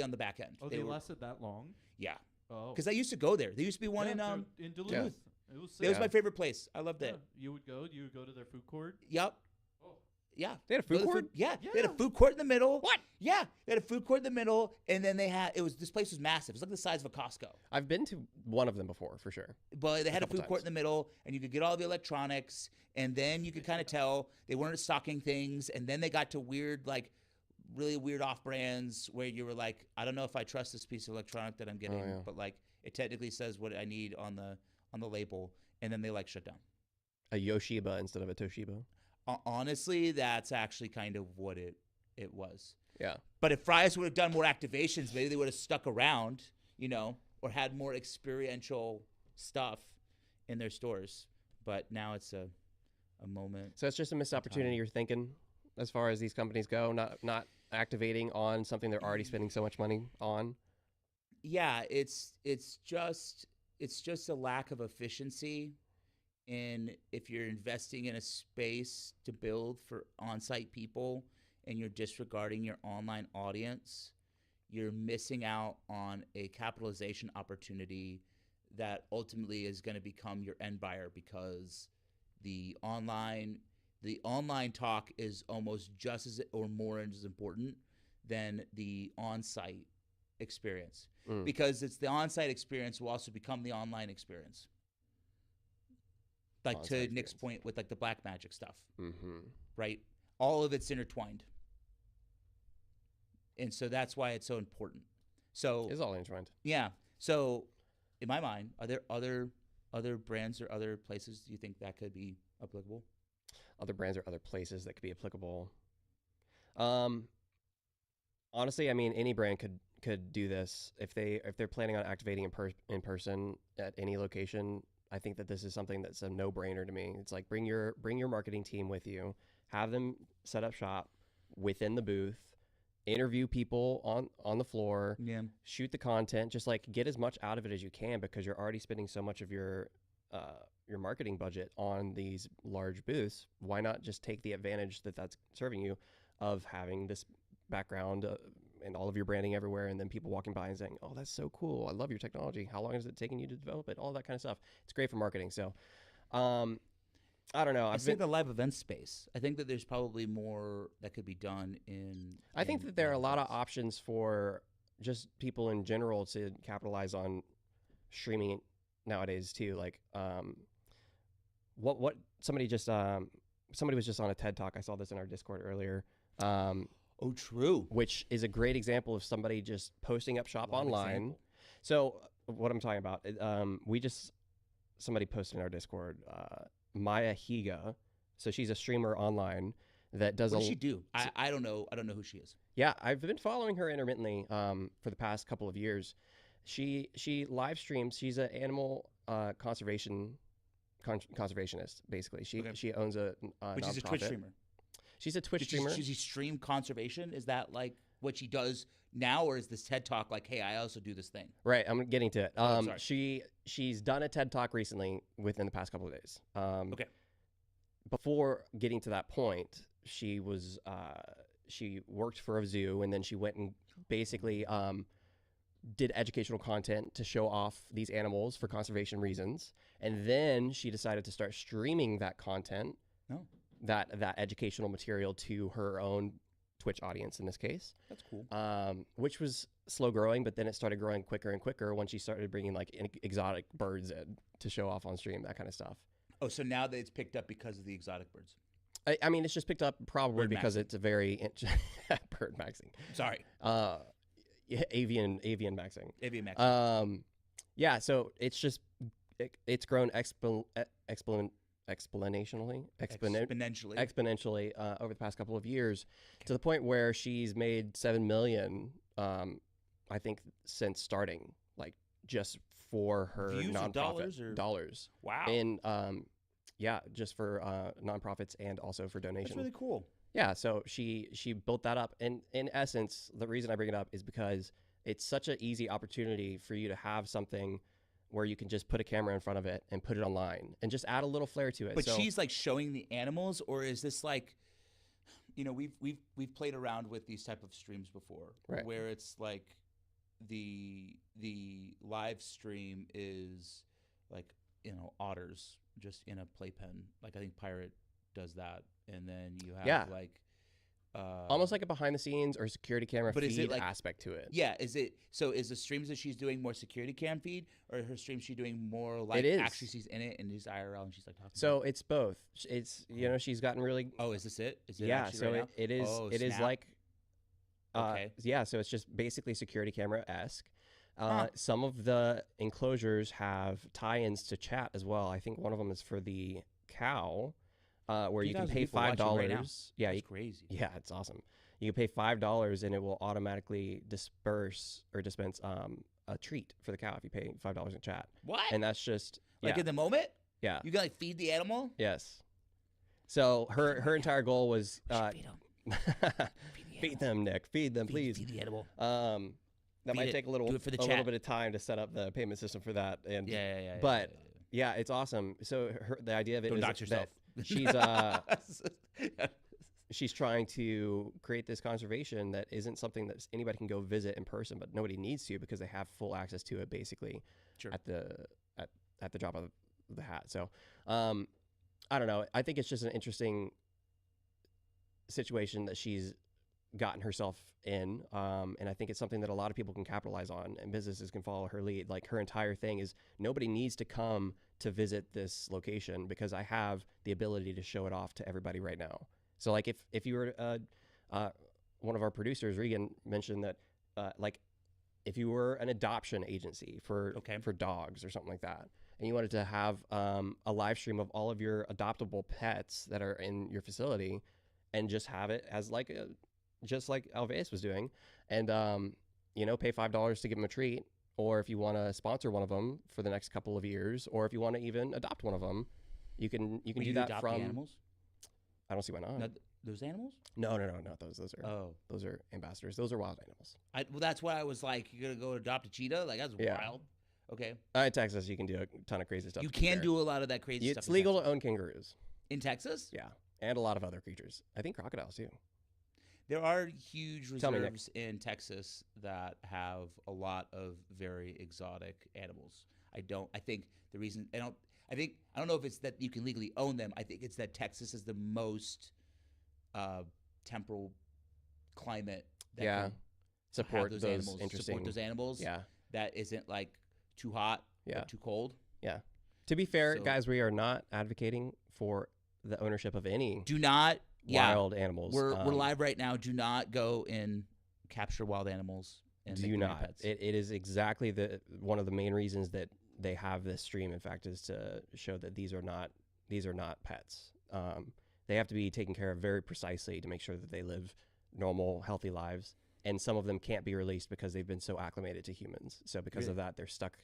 on the back end. Oh, they lasted that long? Yeah. Oh. Because I used to go there. There used to be one in Duluth. Yeah. It was sick. It was my favorite place. I loved it. You would go to their food court. Yep. Oh. Yeah. They had a food Go to the court? Yeah. Yeah. They had a food court in the middle. What? Yeah. They had a food court in the middle, and then this place was massive. It was like the size of a Costco. I've been to one of them before, for sure. But they had a couple food court in times. the middle, and you could get all the electronics, and then you could kind of tell they weren't stocking things, and then they got to really weird off brands where you were like, I don't know if I trust this piece of electronic that I'm getting, but like it technically says what I need on the label, and then they shut down. A Yoshiba instead of a Toshiba. Honestly, that's actually kind of what it was. Yeah. But if Fry's would have done more activations, maybe they would have stuck around, or had more experiential stuff in their stores. But now it's a moment. So it's just a missed opportunity, you're thinking, as far as these companies go, not activating on something they're already spending so much money on? Yeah, it's just a lack of efficiency. And if you're investing in a space to build for on-site people and you're disregarding your online audience, you're missing out on a capitalization opportunity that ultimately is going to become your end buyer, because the online talk is almost just as or more as important than the on-site experience, because it's the on-site experience will also become the online experience. Like On-site to Nick's experience. point with the black magic stuff, Mm-hmm. right? All of it's intertwined. And so that's why it's so important. So It's all intertwined. yeah. So in my mind, are there other brands or other places do you think that could be applicable? Other brands or other places that could be applicable. Honestly, I mean, any brand could do this if they're planning on activating in person at any location. I think that this is something that's a no-brainer to me. It's like bring your marketing team with you, have them set up shop within the booth, interview people on the floor, shoot the content, just get as much out of it as you can, because you're already spending so much of your marketing budget on these large booths. Why not just take the advantage that's serving you of having this background and all of your branding everywhere, and then people walking by and saying, oh, that's so cool, I love your technology, how long is it taking you to develop it, all that kind of stuff. It's great for marketing. So I don't know. I think the live event space, I think that there's probably more that could be done I think that there are a lot of options for just people in general to capitalize on streaming nowadays too. what somebody was just on a TED Talk. I saw this in our Discord earlier. Oh, true. Which is a great example of somebody just posting up shop Live online. example. So what I'm talking about, somebody posted in our Discord, Maya Higa. So she's a streamer online that does. What does she do? I don't know. I don't know who she is. Yeah, I've been following her intermittently for the past couple of years. She live streams. She's an animal conservationist, basically. She owns a But she's a Twitch nonprofit. streamer. She's a Twitch streamer. Does she stream conservation? Is that like what she does now, or is this TED Talk like, hey, I also do this thing? Right, I'm getting to it. Sorry. She's done a TED Talk recently within the past couple of days. Okay. Before getting to that point, she worked for a zoo, and then she went and basically did educational content to show off these animals for conservation reasons. And then she decided to start streaming that content. No. That educational material to her own Twitch audience in this case. That's cool. Which was slow growing, but then it started growing quicker and quicker when she started bringing like exotic birds in to show off on stream, that kind of stuff. Oh, so now that it's picked up because of the exotic birds. I mean, it's just picked up probably Bird because maxing. it's a very bird maxing. Sorry. Yeah, avian maxing. Avian maxing. Yeah, so it's grown exponentially over the past couple of years, to the point where she's made 7 million, I think, since starting, like just for her Views or nonprofit dollars. Wow. and just for nonprofits and also for donations. That's really cool. Yeah, so she built that up, and in essence, the reason I bring it up is because it's such an easy opportunity for you to have something where you can just put a camera in front of it and put it online and just add a little flair to it. But so, she's like showing the animals, or is this like, we've played around with these type of streams before, Right. where it's like the live stream is like otters just in a playpen. Like I think Pirate does that, and then you have like almost like a behind the scenes or security camera But is it feed like- aspect to it. Yeah, is the streams that she's doing more security cam feed, or her streams she doing more like It is. actually she's in it and she's IRL and she's like talking? So it's both. It's she's gotten really oh, is this it? Is it yeah. actually So right now? it is Oh, it is snap. like Okay. yeah. So it's just basically security camera esque. Huh. Some of the enclosures have tie-ins to chat as well. I think one of them is for the cow, where you can 2,000 pay people watching $5. right now. Yeah, That's crazy. yeah, it's awesome. You can pay $5 and it will automatically dispense a treat for the cow if you pay $5 in chat. What? And that's just like yeah, in the moment, yeah, you can like feed the animal. yes. So her entire goal was Feed 'em. feed them, Nick, feed them, please. Feed the animal. That Feed might it. take a little Do it for the little chat. bit of time to set up the payment system for that. And Yeah. but yeah, it's awesome. So the idea of it Don't is dox yourself. that she's trying to create this conservation that isn't something that anybody can go visit in person, but nobody needs to because they have full access to it basically Sure. at the drop of the hat. So I don't know. I think it's just an interesting situation that she's gotten herself in, and I think it's something that a lot of people can capitalize on, and businesses can follow her lead. Like her entire thing is nobody needs to come to visit this location because I have the ability to show it off to everybody right now. So like if you were one of our producers, Regan, mentioned that like if you were an adoption agency for dogs or something like that, and you wanted to have a live stream of all of your adoptable pets that are in your facility, and just have it as like just like Alveus was doing, and pay $5 to give them a treat, or if you want to sponsor one of them for the next couple of years, or if you want to even adopt one of them, you can do that adopt from the animals. I don't see why not. No, those animals? No, not those. Those are ambassadors. Those are wild animals. Well, that's why I was like, you're gonna go adopt a cheetah? Like that's Yeah. wild. Okay. In Texas, you can do a ton of crazy stuff. You to be can fair. do a lot of that crazy stuff. It's legal to own kangaroos. in Texas. Yeah, and a lot of other creatures. I think crocodiles too. There are huge Tell me, Nick. reserves in Texas that have a lot of very exotic animals. I think the reason I don't know if it's that you can legally own them. I think it's that Texas is the most temporal climate that can have support those those animals. interesting. Support those animals. Yeah, That isn't like too hot Yeah. or too cold. yeah. To be fair, So- guys, we are not advocating for the ownership of any Do not. Yeah, wild animals. we're live right now. Do not go and capture wild animals. And make Do them your not. pets. It is exactly one of the main reasons that they have this stream. In fact, is to show that these are not pets. They have to be taken care of very precisely to make sure that they live normal, healthy lives. And some of them can't be released because they've been so acclimated to humans. So because of that, they're stuck.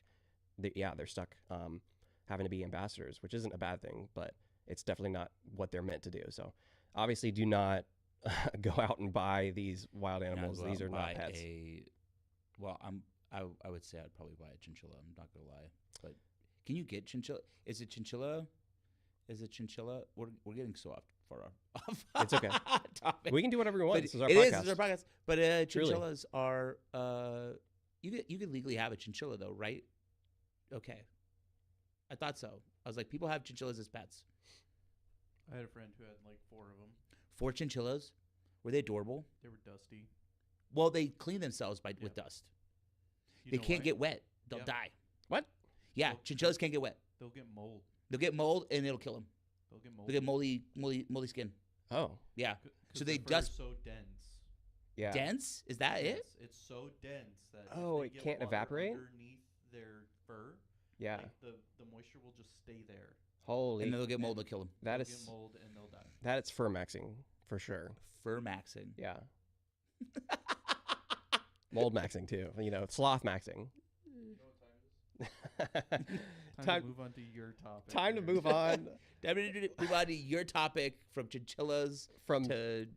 They're stuck having to be ambassadors, which isn't a bad thing, but it's definitely not what they're meant to do. So obviously, do not go out and buy these wild animals. These are not pets. I would say I'd probably buy a chinchilla. I'm not gonna lie, but can you get chinchilla? Is it chinchilla? We're getting so far off. It's okay. topic. We can do whatever we want. But This is our it podcast. is. This is our podcast. But chinchillas are you could legally have a chinchilla though, right? Okay, I thought so. I was like, people have chinchillas as pets. I had a friend who had like 4 of them. 4 chinchillas. Were they adorable? They were dusty. Well, they clean themselves with dust. You They know can't why? get wet. They'll Yeah. die. What? Yeah, Well, chinchillas can't get wet. They'll get mold. They'll get mold and it'll kill them. They'll get mold. They'll get moldy skin. Oh, Yeah. 'Cause So the they fur is dust- so dense. yeah. Dense? Is that Yes, it? it's so dense that Oh, if it they get can't water evaporate? underneath their fur. Yeah. Like the moisture will just stay there. Holy. And then they'll get mold. They'll kill them. That They'll is get mold and they'll die. that is fur maxing for sure. Fur maxing. Yeah. Mold maxing too. Sloth maxing. Time to move on to your topic. Time to there. move on Time to move on to your topic from chinchillas from to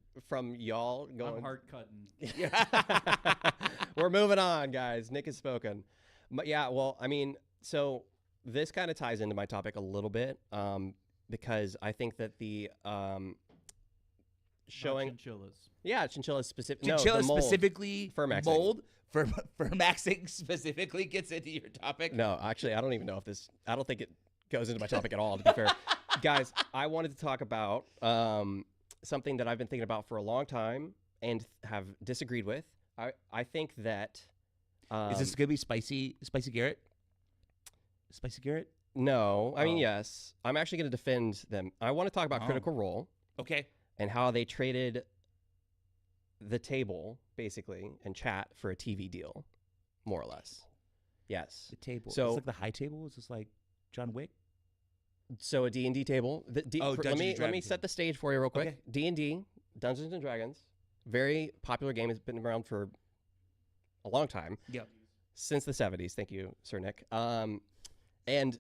y'all I'm going. hard cutting. We're moving on, guys. Nick has spoken. But yeah, well, I mean, so this kind of ties into my topic a little bit because I think that the showing, chinchillas. chinchillas specific. chinchillas no, the mold. specifically Fur maxing. mold. Fur maxing specifically gets into your topic. No, actually, I don't even know if this. I don't think it goes into my topic at all. To be fair, guys, I wanted to talk about something that I've been thinking about for a long time and have disagreed with. I think that Is this gonna be spicy Garrett? Spicy Garrett? no. I mean, Oh. yes. I'm actually going to defend them. I want to talk about Oh. Critical Role Okay. and how they traded the table basically and chat for a TV deal, more or less. Yes. The table. So- it's like the high table. Is this like John Wick? So a D&D table. Let Dungeons me and let me Dragons set the stage for you real quick. Okay. D&D, Dungeons and Dragons, very popular game. It's been around for a long time, Yep. since the 70s. Thank you, Sir Nick. And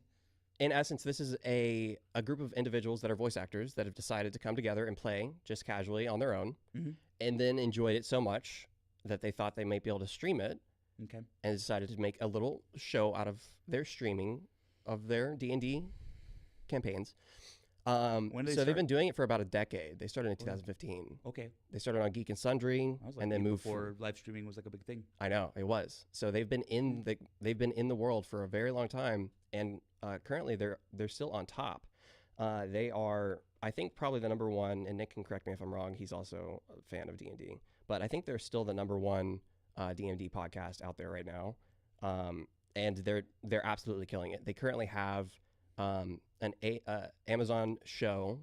in essence, this is a group of individuals that are voice actors that have decided to come together and play just casually on their own, Mhm. and then enjoyed it so much that they thought they might be able to stream it, Okay. and decided to make a little show out of their streaming of their D&D campaigns. When did they So start? they've been doing it for about a decade. They started in 2015. Okay. They started on Geek and Sundry, I was like, and then moved before live streaming was like a big thing. I know it was. So they've been in the world for a very long time, and currently they're still on top. They are, I think, probably the number one. And Nick can correct me if I'm wrong. He's also a fan of D&D, but I think they're still the number one D&D podcast out there right now. And they're absolutely killing it. They currently have an Amazon show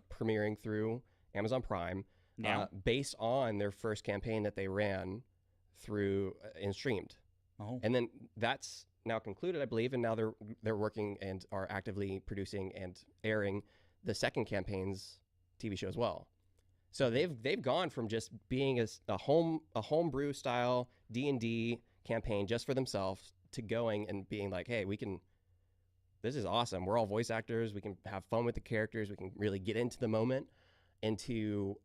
premiering through Amazon Prime. Now. Based on their first campaign that they ran through and streamed. Oh. And then that's now concluded, I believe, and now they're working and are actively producing and airing the second campaign's TV show as well. So they've gone from just being a homebrew style D&D campaign just for themselves to going and being like, hey, this is awesome. We're all voice actors. We can have fun with the characters. We can really get into the moment, and to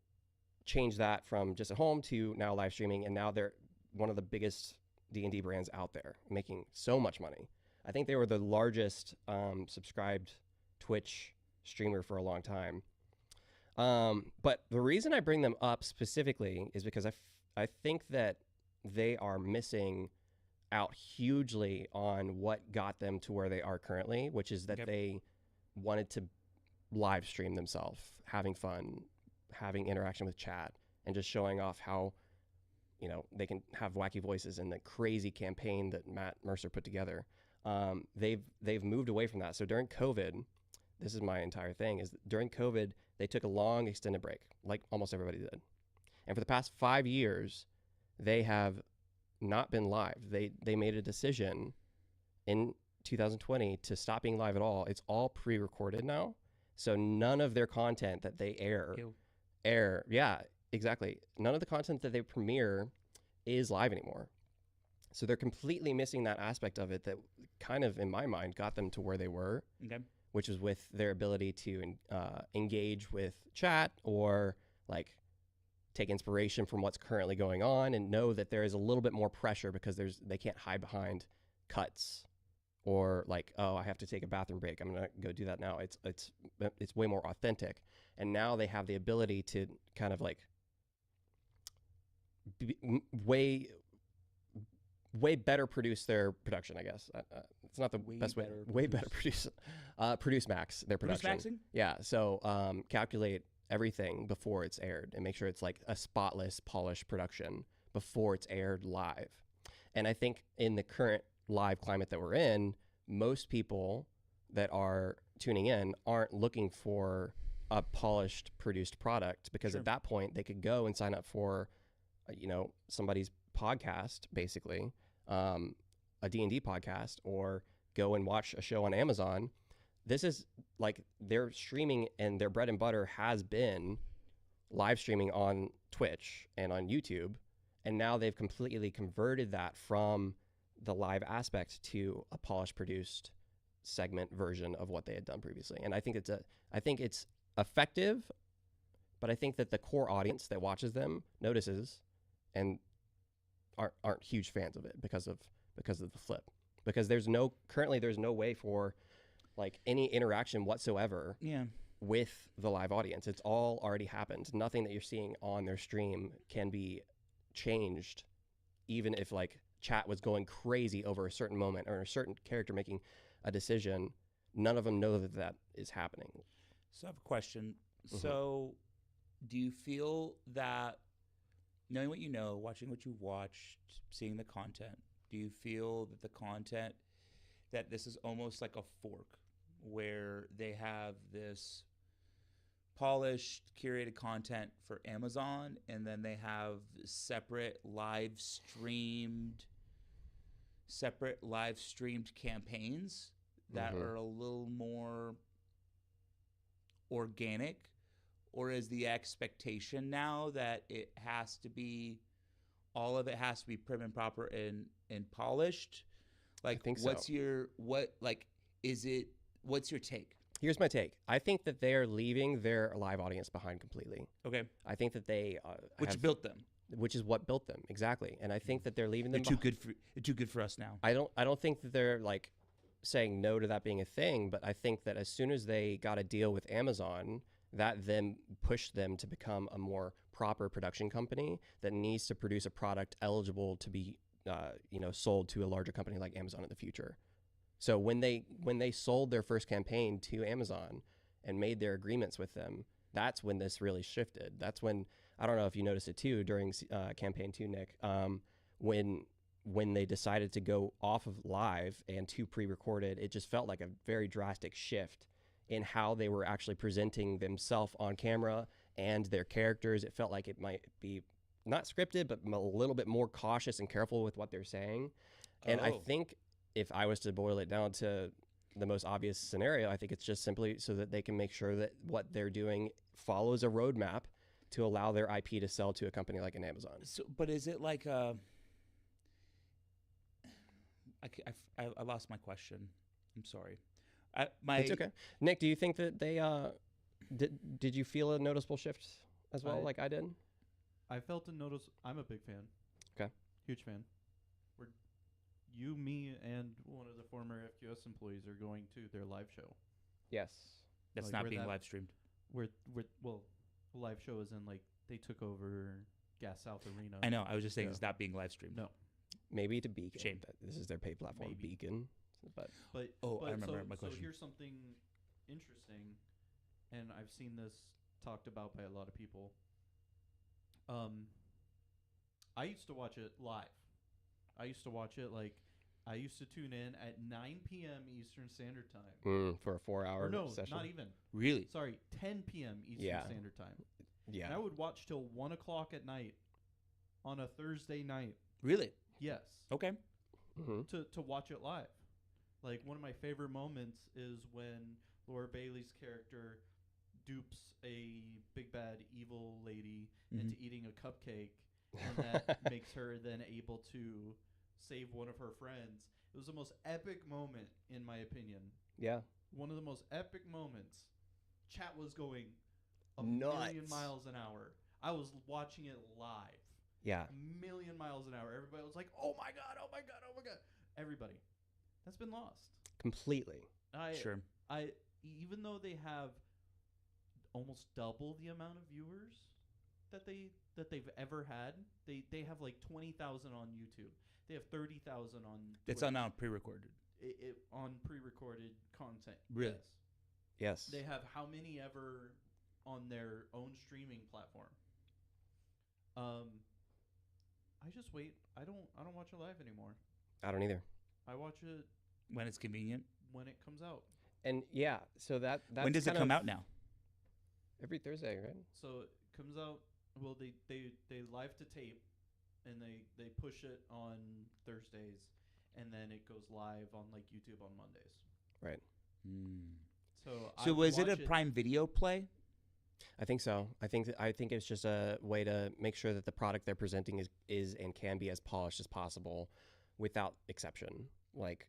change that from just at home to now live streaming. And now they're one of the biggest D&D brands out there, making so much money. I think they were the largest subscribed Twitch streamer for a long time. But the reason I bring them up specifically is because I think that they are missing out hugely on what got them to where they are currently, which is that they wanted to live stream themselves, having fun, having interaction with chat, and just showing off how, they can have wacky voices and the crazy campaign that Matt Mercer put together. they've moved away from that. So during COVID, this is my entire thing, is during COVID, they took a long extended break, like almost everybody did. And for the past 5 years, they have not been live. They made a decision in 2020 to stop being live at all. It's all pre-recorded now. So none of their content that they air. Yeah, exactly. None of the content that they premiere is live anymore. So they're completely missing that aspect of it that kind of, in my mind, got them to where they were, which is with their ability to engage with chat or like take inspiration from what's currently going on and know that there is a little bit more pressure because they can't hide behind cuts or like, oh, I have to take a bathroom break, I'm gonna go do that now. It's way more authentic, and now they have the ability to kind of like way better produce their production, I guess. It's not the best way. Way better produce max their production. Produce maxing? Yeah. So calculate everything before it's aired and make sure it's like a spotless, polished production before it's aired live. And I think in the current live climate that we're in, most people that are tuning in aren't looking for a polished, produced product, because at that point they could go and sign up for, somebody's podcast, basically, a D&D podcast, or go and watch a show on Amazon. This is like their streaming, and their bread and butter has been live streaming on Twitch and on YouTube. And now they've completely converted that from the live aspect to a polished, produced segment version of what they had done previously. And I think it's effective, but I think that the core audience that watches them notices and aren't huge fans of it because of the flip. Because currently there's no way for like any interaction whatsoever with the live audience. It's all already happened. Nothing that you're seeing on their stream can be changed, even if like chat was going crazy over a certain moment or a certain character making a decision. None of them know that is happening. So I have a question. So do you feel that, knowing what you know, watching what you've watched, seeing the content, do you feel that the content, that this is almost like a fork where they have this polished, curated content for Amazon, and then they have separate live streamed campaigns that are a little more organic? Or is the expectation now that all of it has to be prim and proper and polished? Like, I think what's so. What's your take? Here's my take. I think that they are leaving their live audience behind completely. Okay. I think that they built them. Which is what built them, exactly. And I think that they're leaving them. They're too good for us now. I don't think that they're like saying no to that being a thing, but I think that as soon as they got a deal with Amazon, that then pushed them to become a more proper production company that needs to produce a product eligible to be sold to a larger company like Amazon in the future. So when they sold their first campaign to Amazon and made their agreements with them, that's when this really shifted. That's when, I don't know if you noticed it too during campaign 2, Nick, when they decided to go off of live and to pre-recorded, it just felt like a very drastic shift in how they were actually presenting themselves on camera and their characters. It felt like it might be not scripted, but a little bit more cautious and careful with what they're saying. And I think if I was to boil it down to the most obvious scenario, I think it's just simply so that they can make sure that what they're doing follows a roadmap to allow their IP to sell to a company like an Amazon. So, but is it like I lost my question. I'm sorry. It's okay. Nick, do you think that they did you feel a noticeable shift as well, like I did? I felt a notice. I'm a big fan. Okay. Huge fan. Me, and one of the former FQS employees are going to their live show. Yes. That's not being live streamed. Live show is in like they took over Gas South Arena. I know. I was just saying it's not being live streamed. No. Maybe to Beacon. Shame. This is their paid platform, Beacon. But I remember my question. So here's something interesting, and I've seen this talked about by a lot of people. I used to watch it live. I used to watch it like I used to tune in at 9 p.m. Eastern Standard Time. For a 4-hour No, session. not even. Really? Sorry, 10 p.m. Eastern Yeah. Standard Time. Yeah. And I would watch till 1 o'clock at night on a Thursday night. Really? Yes. Okay. Mm-hmm. To watch it live. Like, one of my favorite moments is when Laura Bailey's character dupes a big bad evil lady into eating a cupcake, and that makes her then able to save one of her friends. It was the most epic moment, in my opinion. Yeah. One of the most epic moments. Chat was going a Nuts. million miles an hour. I was watching it live. Yeah. A million miles an hour. Everybody was like, "Oh my god! Oh my god! Oh my god!" Everybody. That's been lost. Completely. Sure. Even though they have almost double the amount of viewers that they've ever had, they have like 20,000 on YouTube. They have 30,000 on It's Twitch. on now pre-recorded. On pre-recorded content. Really? Yes. Yes. They have how many ever on their own streaming platform. I just wait. I don't watch it live anymore. I don't either. I watch it When it's convenient. when it comes out. And yeah, so that's When does it kind come of out now? Every Thursday, right? So it comes out. Well, they live to tape, and they push it on Thursdays, and then it goes live on like YouTube on Mondays. Right. So Was it a Prime Video play? I think so. I think it's just a way to make sure that the product they're presenting is and can be as polished as possible, without exception. Like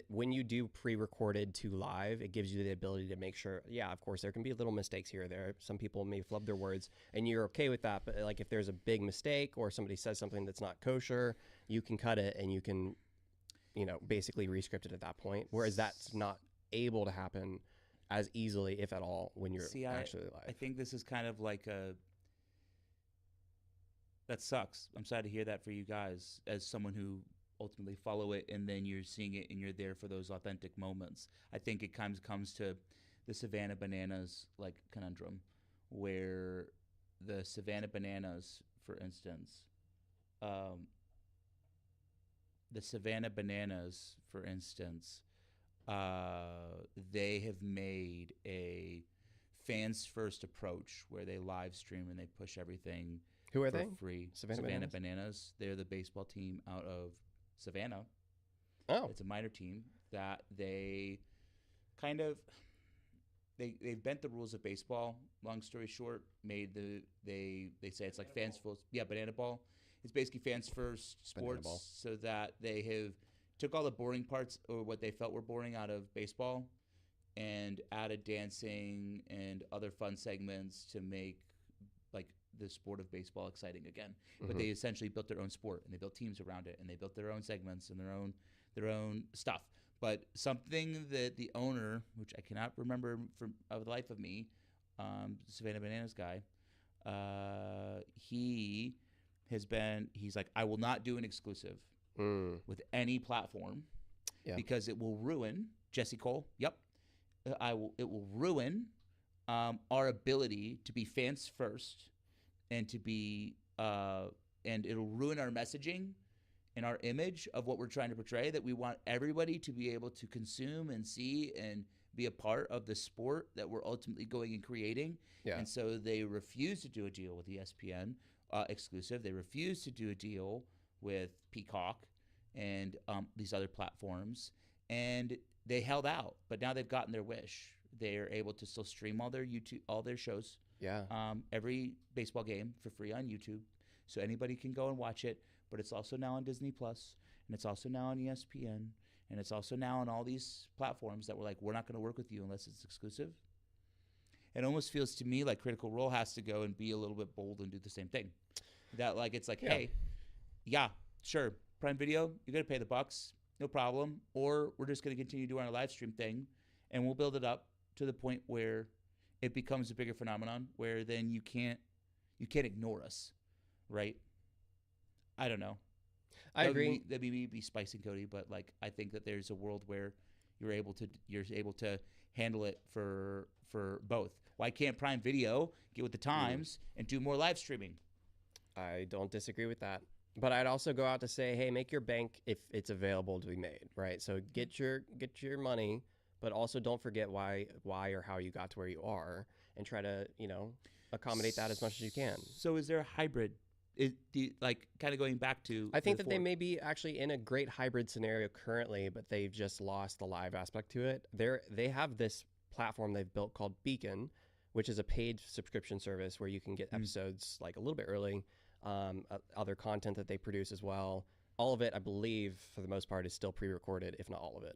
when you do pre-recorded to live, it gives you the ability to make sure. Yeah, of course, there can be little mistakes here or there. Some people may flub their words, and you're okay with that. But like if there's a big mistake or somebody says something that's not kosher, you can cut it and you can, basically rescript it at that point. Whereas that's not able to happen as easily, if at all, when you're actually live. I think this is kind of like that sucks. I'm sad to hear that for you guys, as someone who ultimately follow it, and then you're seeing it and you're there for those authentic moments. I think it comes to the Savannah Bananas like conundrum, where the Savannah Bananas, for instance, they have made a fans first approach where they live stream and they push everything Who are for they? free. Savannah Bananas. They're the baseball team out of Savannah. Oh. It's a minor team that they kind of they've bent the rules of baseball. Long story short, they say it's like fans first. Yeah, banana ball. It's basically fans first sports, so that they have took all the boring parts or what they felt were boring out of baseball and added dancing and other fun segments to make like the sport of baseball exciting again. Mm-hmm. But they essentially built their own sport, and they built teams around it, and they built their own segments and their own stuff. But something that the owner, which I cannot remember of the life of me, Savannah Bananas guy, he's like, I will not do an exclusive with any platform because it will ruin Jesse Cole. Yep. It will ruin our ability to be fans first and to be and it'll ruin our messaging and our image of what we're trying to portray, that we want everybody to be able to consume and see and be a part of the sport that we're ultimately going and creating. Yeah. And so they refuse to do a deal with ESPN exclusive. They refuse to do a deal with Peacock and these other platforms. And they held out, but now they've gotten their wish. They're able to still stream all their shows. Yeah. Every baseball game for free on YouTube, so anybody can go and watch it. But it's also now on Disney Plus, and it's also now on ESPN, and it's also now on all these platforms that we're like, we're not going to work with you unless it's exclusive. It almost feels to me like Critical Role has to go and be a little bit bold and do the same thing. That like it's like, hey, yeah, sure, Prime Video, you're going to pay the bucks, no problem. Or we're just going to continue doing our live stream thing, and we'll build it up to the point where it becomes a bigger phenomenon, where then you can't ignore us, right? I don't know. I agree. That'd be me spicing Cody, but like I think that there's a world where you're able to handle it for both. Why can't Prime Video get with the times and do more live streaming? I don't disagree with that. But I'd also go out to say, hey, make your bank if it's available to be made, right? So get your money, but also don't forget why or how you got to where you are, and try to accommodate that as much as you can. So is there a hybrid? Like kind of going back to? I think that they may be actually in a great hybrid scenario currently, but they've just lost the live aspect to it. They have this platform they've built called Beacon, which is a paid subscription service where you can get episodes like a little bit early, other content that they produce as well. All of it, I believe, for the most part, is still pre-recorded, if not all of it.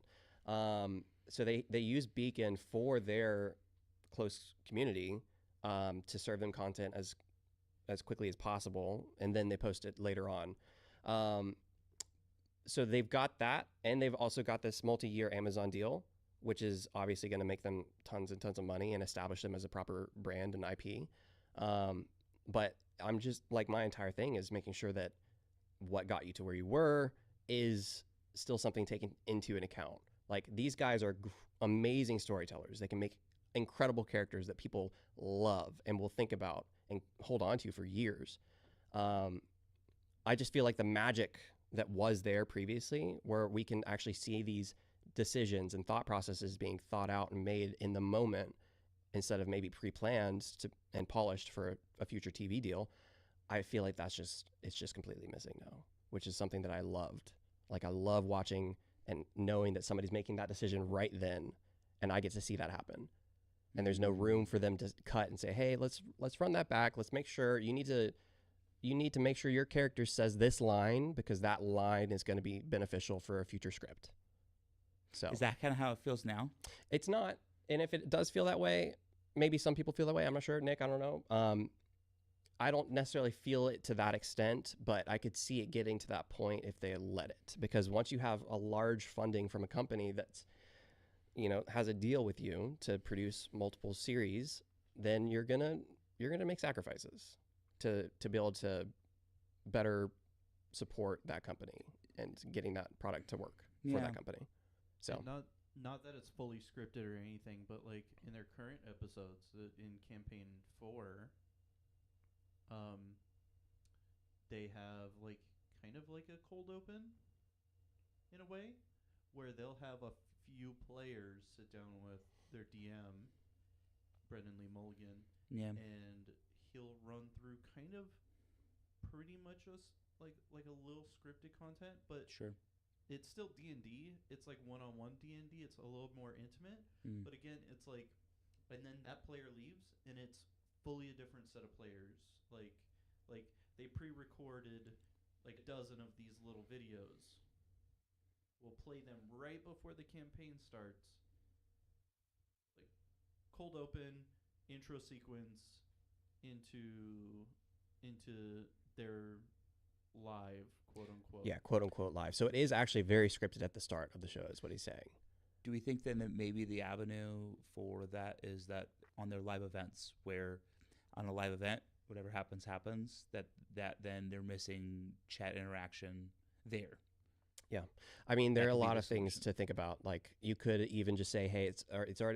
So they use Beacon for their close community to serve them content as quickly as possible, and then they post it later on. So they've got that, and they've also got this multi-year Amazon deal, which is obviously going to make them tons and tons of money and establish them as a proper brand and IP. But I'm just like, my entire thing is making sure that what got you to where you were is still something taken into an account. Like, these guys are amazing storytellers. They can make incredible characters that people love and will think about and hold on to for years. I just feel like the magic that was there previously, where we can actually see these decisions and thought processes being thought out and made in the moment instead of maybe pre-planned and polished for a future TV deal, I feel like it's just completely missing now, which is something that I loved. Like, I love watching and knowing that somebody's making that decision right then, and I get to see that happen. And there's no room for them to cut and say, hey, let's run that back. Let's make sure you need to make sure your character says this line, because that line is going to be beneficial for a future script. So is that kind of how it feels now? It's not. And if it does feel that way, maybe some people feel that way. I'm not sure. Nick, I don't know. I don't necessarily feel it to that extent, but I could see it getting to that point if they let it. Because once you have a large funding from a company that's, has a deal with you to produce multiple series, then you're gonna make sacrifices to be able to better support that company and getting that product to work for that company. So not that it's fully scripted or anything, but like in their current episodes in campaign 4, they have like kind of like a cold open in a way, where they'll have a few players sit down with their DM, Brendan Lee Mulligan, and he'll run through kind of pretty much like a little scripted content, but sure, it's still D&D. It's like one-on-one D&D. It's a little more intimate, but again, it's like, and then that player leaves, and it's fully a different set of players. Like they pre-recorded like a dozen of these little videos. We'll play them right before the campaign starts. Like, cold open, intro sequence into their live, quote unquote. Yeah, quote unquote live. So it is actually very scripted at the start of the show, is what he's saying. Do we think then that maybe the avenue for that is that on their live events, where on a live event, whatever happens, that then they're missing chat interaction there? Yeah. I mean, there are a lot of things to think about. Like, you could even just say, hey,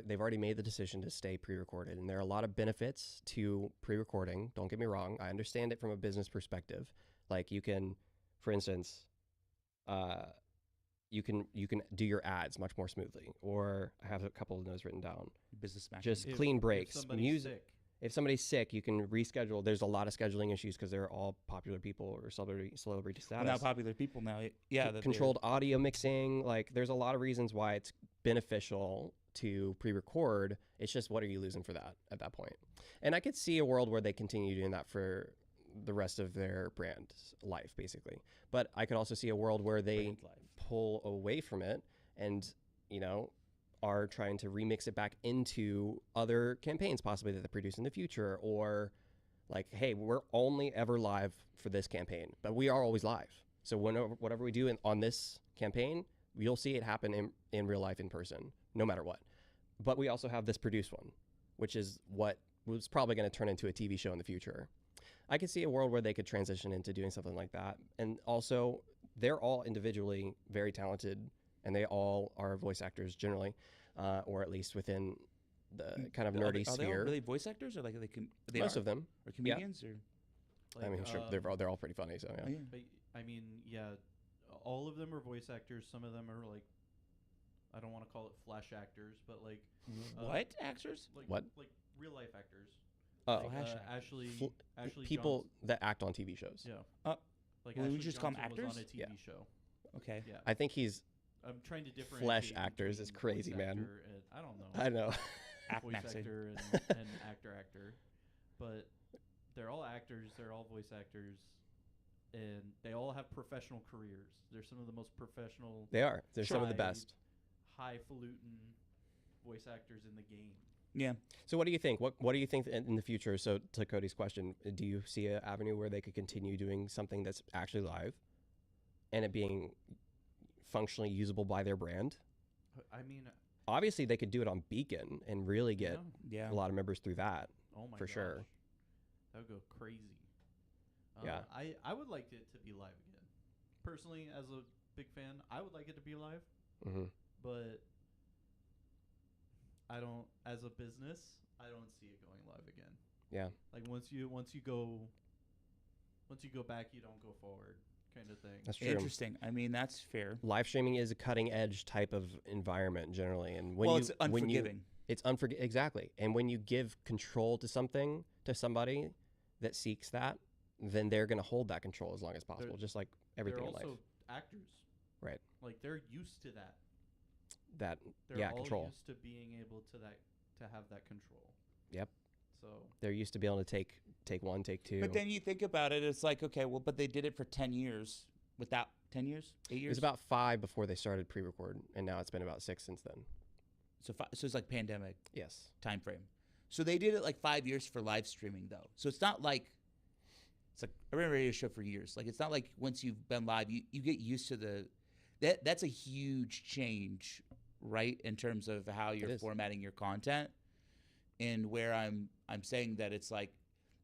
they've already made the decision to stay pre-recorded. And there are a lot of benefits to pre-recording. Don't get me wrong. I understand it from a business perspective. Like, you can, for instance, you can do your ads much more smoothly. Or I have a couple of those written down. Business match. Just clean breaks. Music. If somebody's sick, you can reschedule. There's a lot of scheduling issues because they're all popular people or celebrity status. Well, not popular people now. Yeah. Controlled audio mixing. Like, there's a lot of reasons why it's beneficial to pre-record. It's just, what are you losing for that at that point? And I could see a world where they continue doing that for the rest of their brand life, basically. But I could also see a world where they pull away from it and, are trying to remix it back into other campaigns possibly that they produce in the future, or like, hey, we're only ever live for this campaign, but we are always live. So whatever we do on this campaign, you'll see it happen in real life in person, no matter what. But we also have this produced one, which is what was probably going to turn into a TV show in the future. I could see a world where they could transition into doing something like that. And also, they're all individually very talented, and they all are voice actors generally, or at least within the kind of nerdy sphere. Are they all really voice actors, or most of them or comedians, or? I mean, sure, they're all pretty funny. So yeah. But I mean, yeah, all of them are voice actors. Some of them are like, I don't want to call it flash actors, but like What actors? like What? like real life actors. Oh, Like, Flash Ashley Ashley people Johnson. that act on TV shows. Yeah. Like Well, we Ashley just call 'em Johnson was actors? on a TV Yeah. show. Okay. Yeah. I think he's I'm trying to differentiate. Flesh actors is between crazy, voice man. actor and, I don't know. I know. Act Voice maxing. actor and actor. But they're all actors. They're all voice actors. And they all have professional careers. They're some of the most professional, They are. They're some of the Tried. best. highfalutin voice actors in the game. Yeah. So what do you think? What do you think in the future? So to Cody's question, do you see an avenue where they could continue doing something that's actually live and it being functionally usable by their brand? I mean, Obviously, they could do it on Beacon and really get Yeah. a lot of members through that. oh my for gosh. sure. That would go crazy. Yeah. I would like it to be live again. Personally, as a big fan, I would like it to be live, Mm-hmm. but I don't. As a business, I don't see it going live again. Yeah. Like once you go back, you don't go forward, kind of thing. That's true. Interesting. I mean, that's fair. Live streaming is a cutting edge type of environment generally, and when Well, you it's unforgiving. it's exactly. And when you give control to somebody that seeks that, then they're going to hold that control as long as possible, just like everything They're in life. also actors, Right. Like they're used to that. That They're all control. used to being able to have that control. Yep. So They're used to be able to take one, take two. But then you think about it, it's like, okay, well, but they did it for 10 years. Without 10 years? 8 it years? was about 5 before they started pre-record, and now it's been about 6 since then. so it's like pandemic Yes. time frame. So they did it like 5 years for live streaming, though. So it's not like, it's like, I ran a radio show for years. Like, it's not like once you've been live, you get used to that's a huge change, right? In terms of how you're is. formatting your content. And where I'm saying that it's like,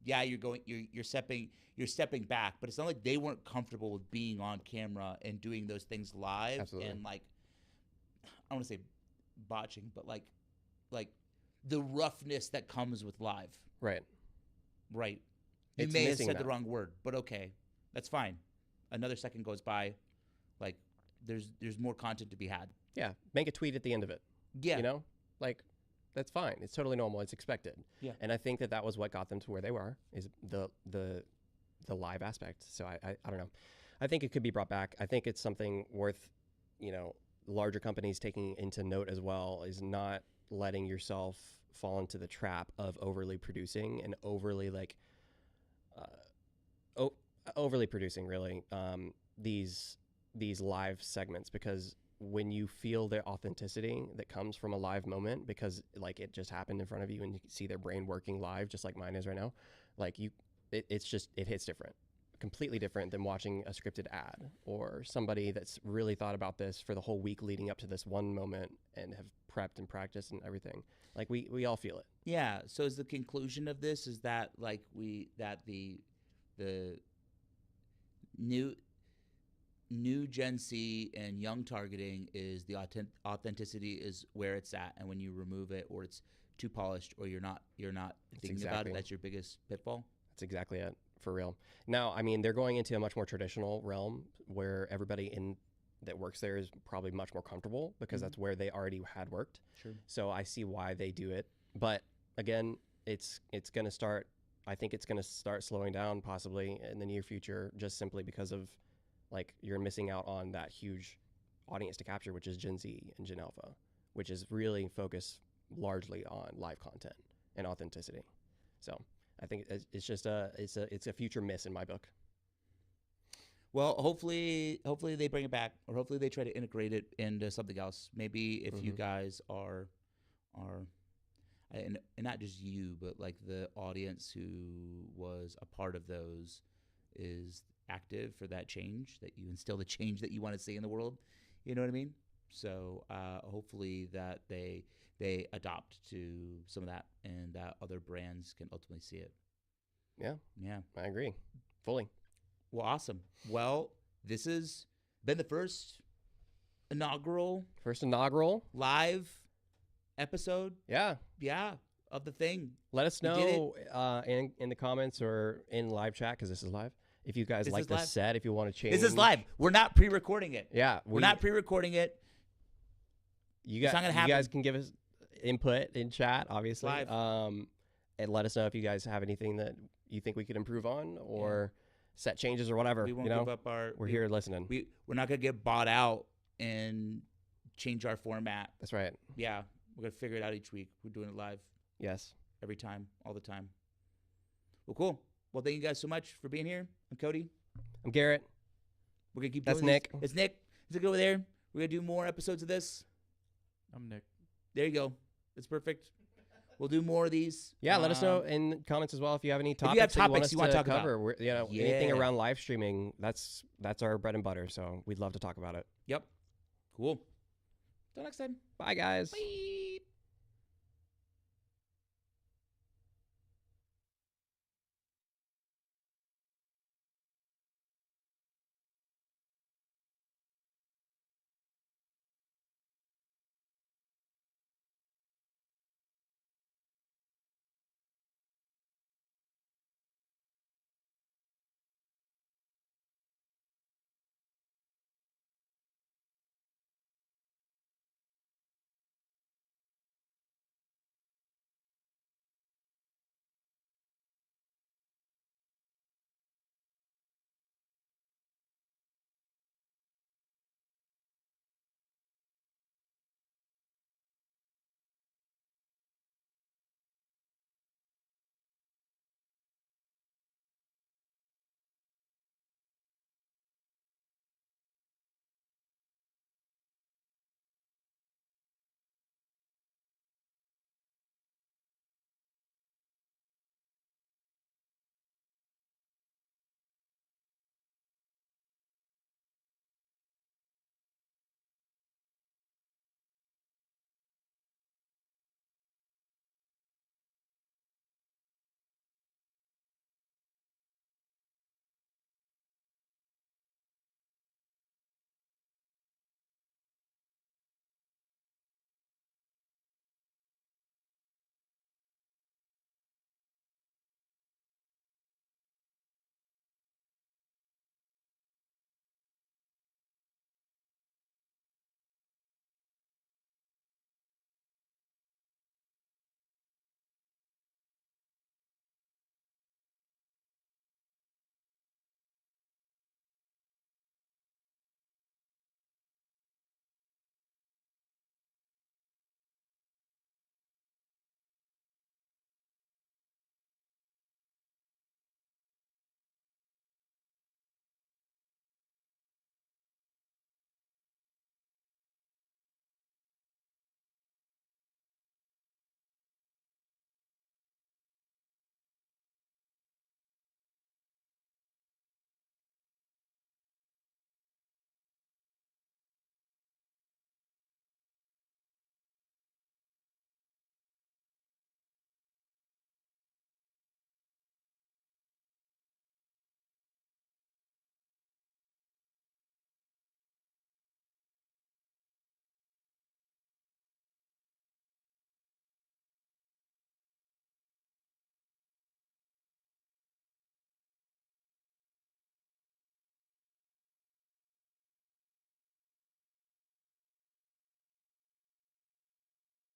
yeah, you're stepping back, but it's not like they weren't comfortable with being on camera and doing those things live. Absolutely. And like, I don't want to say botching, but like the roughness that comes with live. Right. Right. You It's may have missing said that. the wrong word, but okay, that's fine. Another second goes by, like there's more content to be had. Yeah. Make a tweet at the end of it. Yeah. You know, like that's fine. It's totally normal. It's expected. Yeah. And I think that was what got them to where they were, is the live aspect. So I don't know. I think it could be brought back. I think it's something worth, larger companies taking into note as well, is not letting yourself fall into the trap of overly producing and overly overly producing really these live segments, because when you feel the authenticity that comes from a live moment, because like it just happened in front of you and you can see their brain working live just like mine is right now, like it hits different, completely different than watching a scripted ad or somebody that's really thought about this for the whole week leading up to this one moment and have prepped and practiced and everything. Like we all feel it. Yeah. So is the conclusion of this is that like the new Gen Z and young targeting is the authenticity is where it's at, and when you remove it or it's too polished or you're not thinking about exactly. it, that's your biggest pitfall. That's exactly it, for real. Now, I mean, they're going into a much more traditional realm where everybody that works there is probably much more comfortable because that's where they already had worked. Sure. So I see why they do it. But again, it's going to start, I think it's going to start slowing down possibly in the near future, just simply because of like you're missing out on that huge audience to capture, which is Gen Z and Gen Alpha, which is really focused largely on live content and authenticity. So I think it's just it's a future miss in my book. Well, hopefully they bring it back, or hopefully they try to integrate it into something else. Maybe if you guys are, and not just you, but like the audience who was a part of those is active for that change, that you instill the change that you want to see in the world. You know what I mean? So hopefully that they adopt to some of that, and that other brands can ultimately see it. Yeah, Yeah. I agree fully. Well, awesome. Well, this has been the first inaugural live episode. Yeah. Yeah, of the thing. Let us We did know in the comments or in live chat, because this is live, If you guys This like is the live. set, if you want to change. This is live. We're not pre-recording it. Yeah. We're not pre-recording it. You It's not gonna happen. guys can give us input in chat, obviously. Live. And let us know if you guys have anything that you think we could improve on or set changes or whatever. We won't you know, give up our. we're here listening. We're not gonna get bought out and change our format. That's right. Yeah, we're gonna figure it out each week. We're doing it live Yes. every time, all the time. Well, cool. Well, thank you guys so much for being here. I'm Cody. I'm Garrett. We're gonna keep. That's doing Nick. It's Nick. Nick over there. We're gonna do more episodes of this. I'm Nick. There you go. That's perfect. We'll do more of these. Yeah, let us know in comments as well if you have any you have topics that topics you want wanna us to talk about. cover. Anything Yeah. around live streaming, that's our bread and butter. So we'd love to talk about it. Yep. Cool. Till next time. Bye, guys. Bye.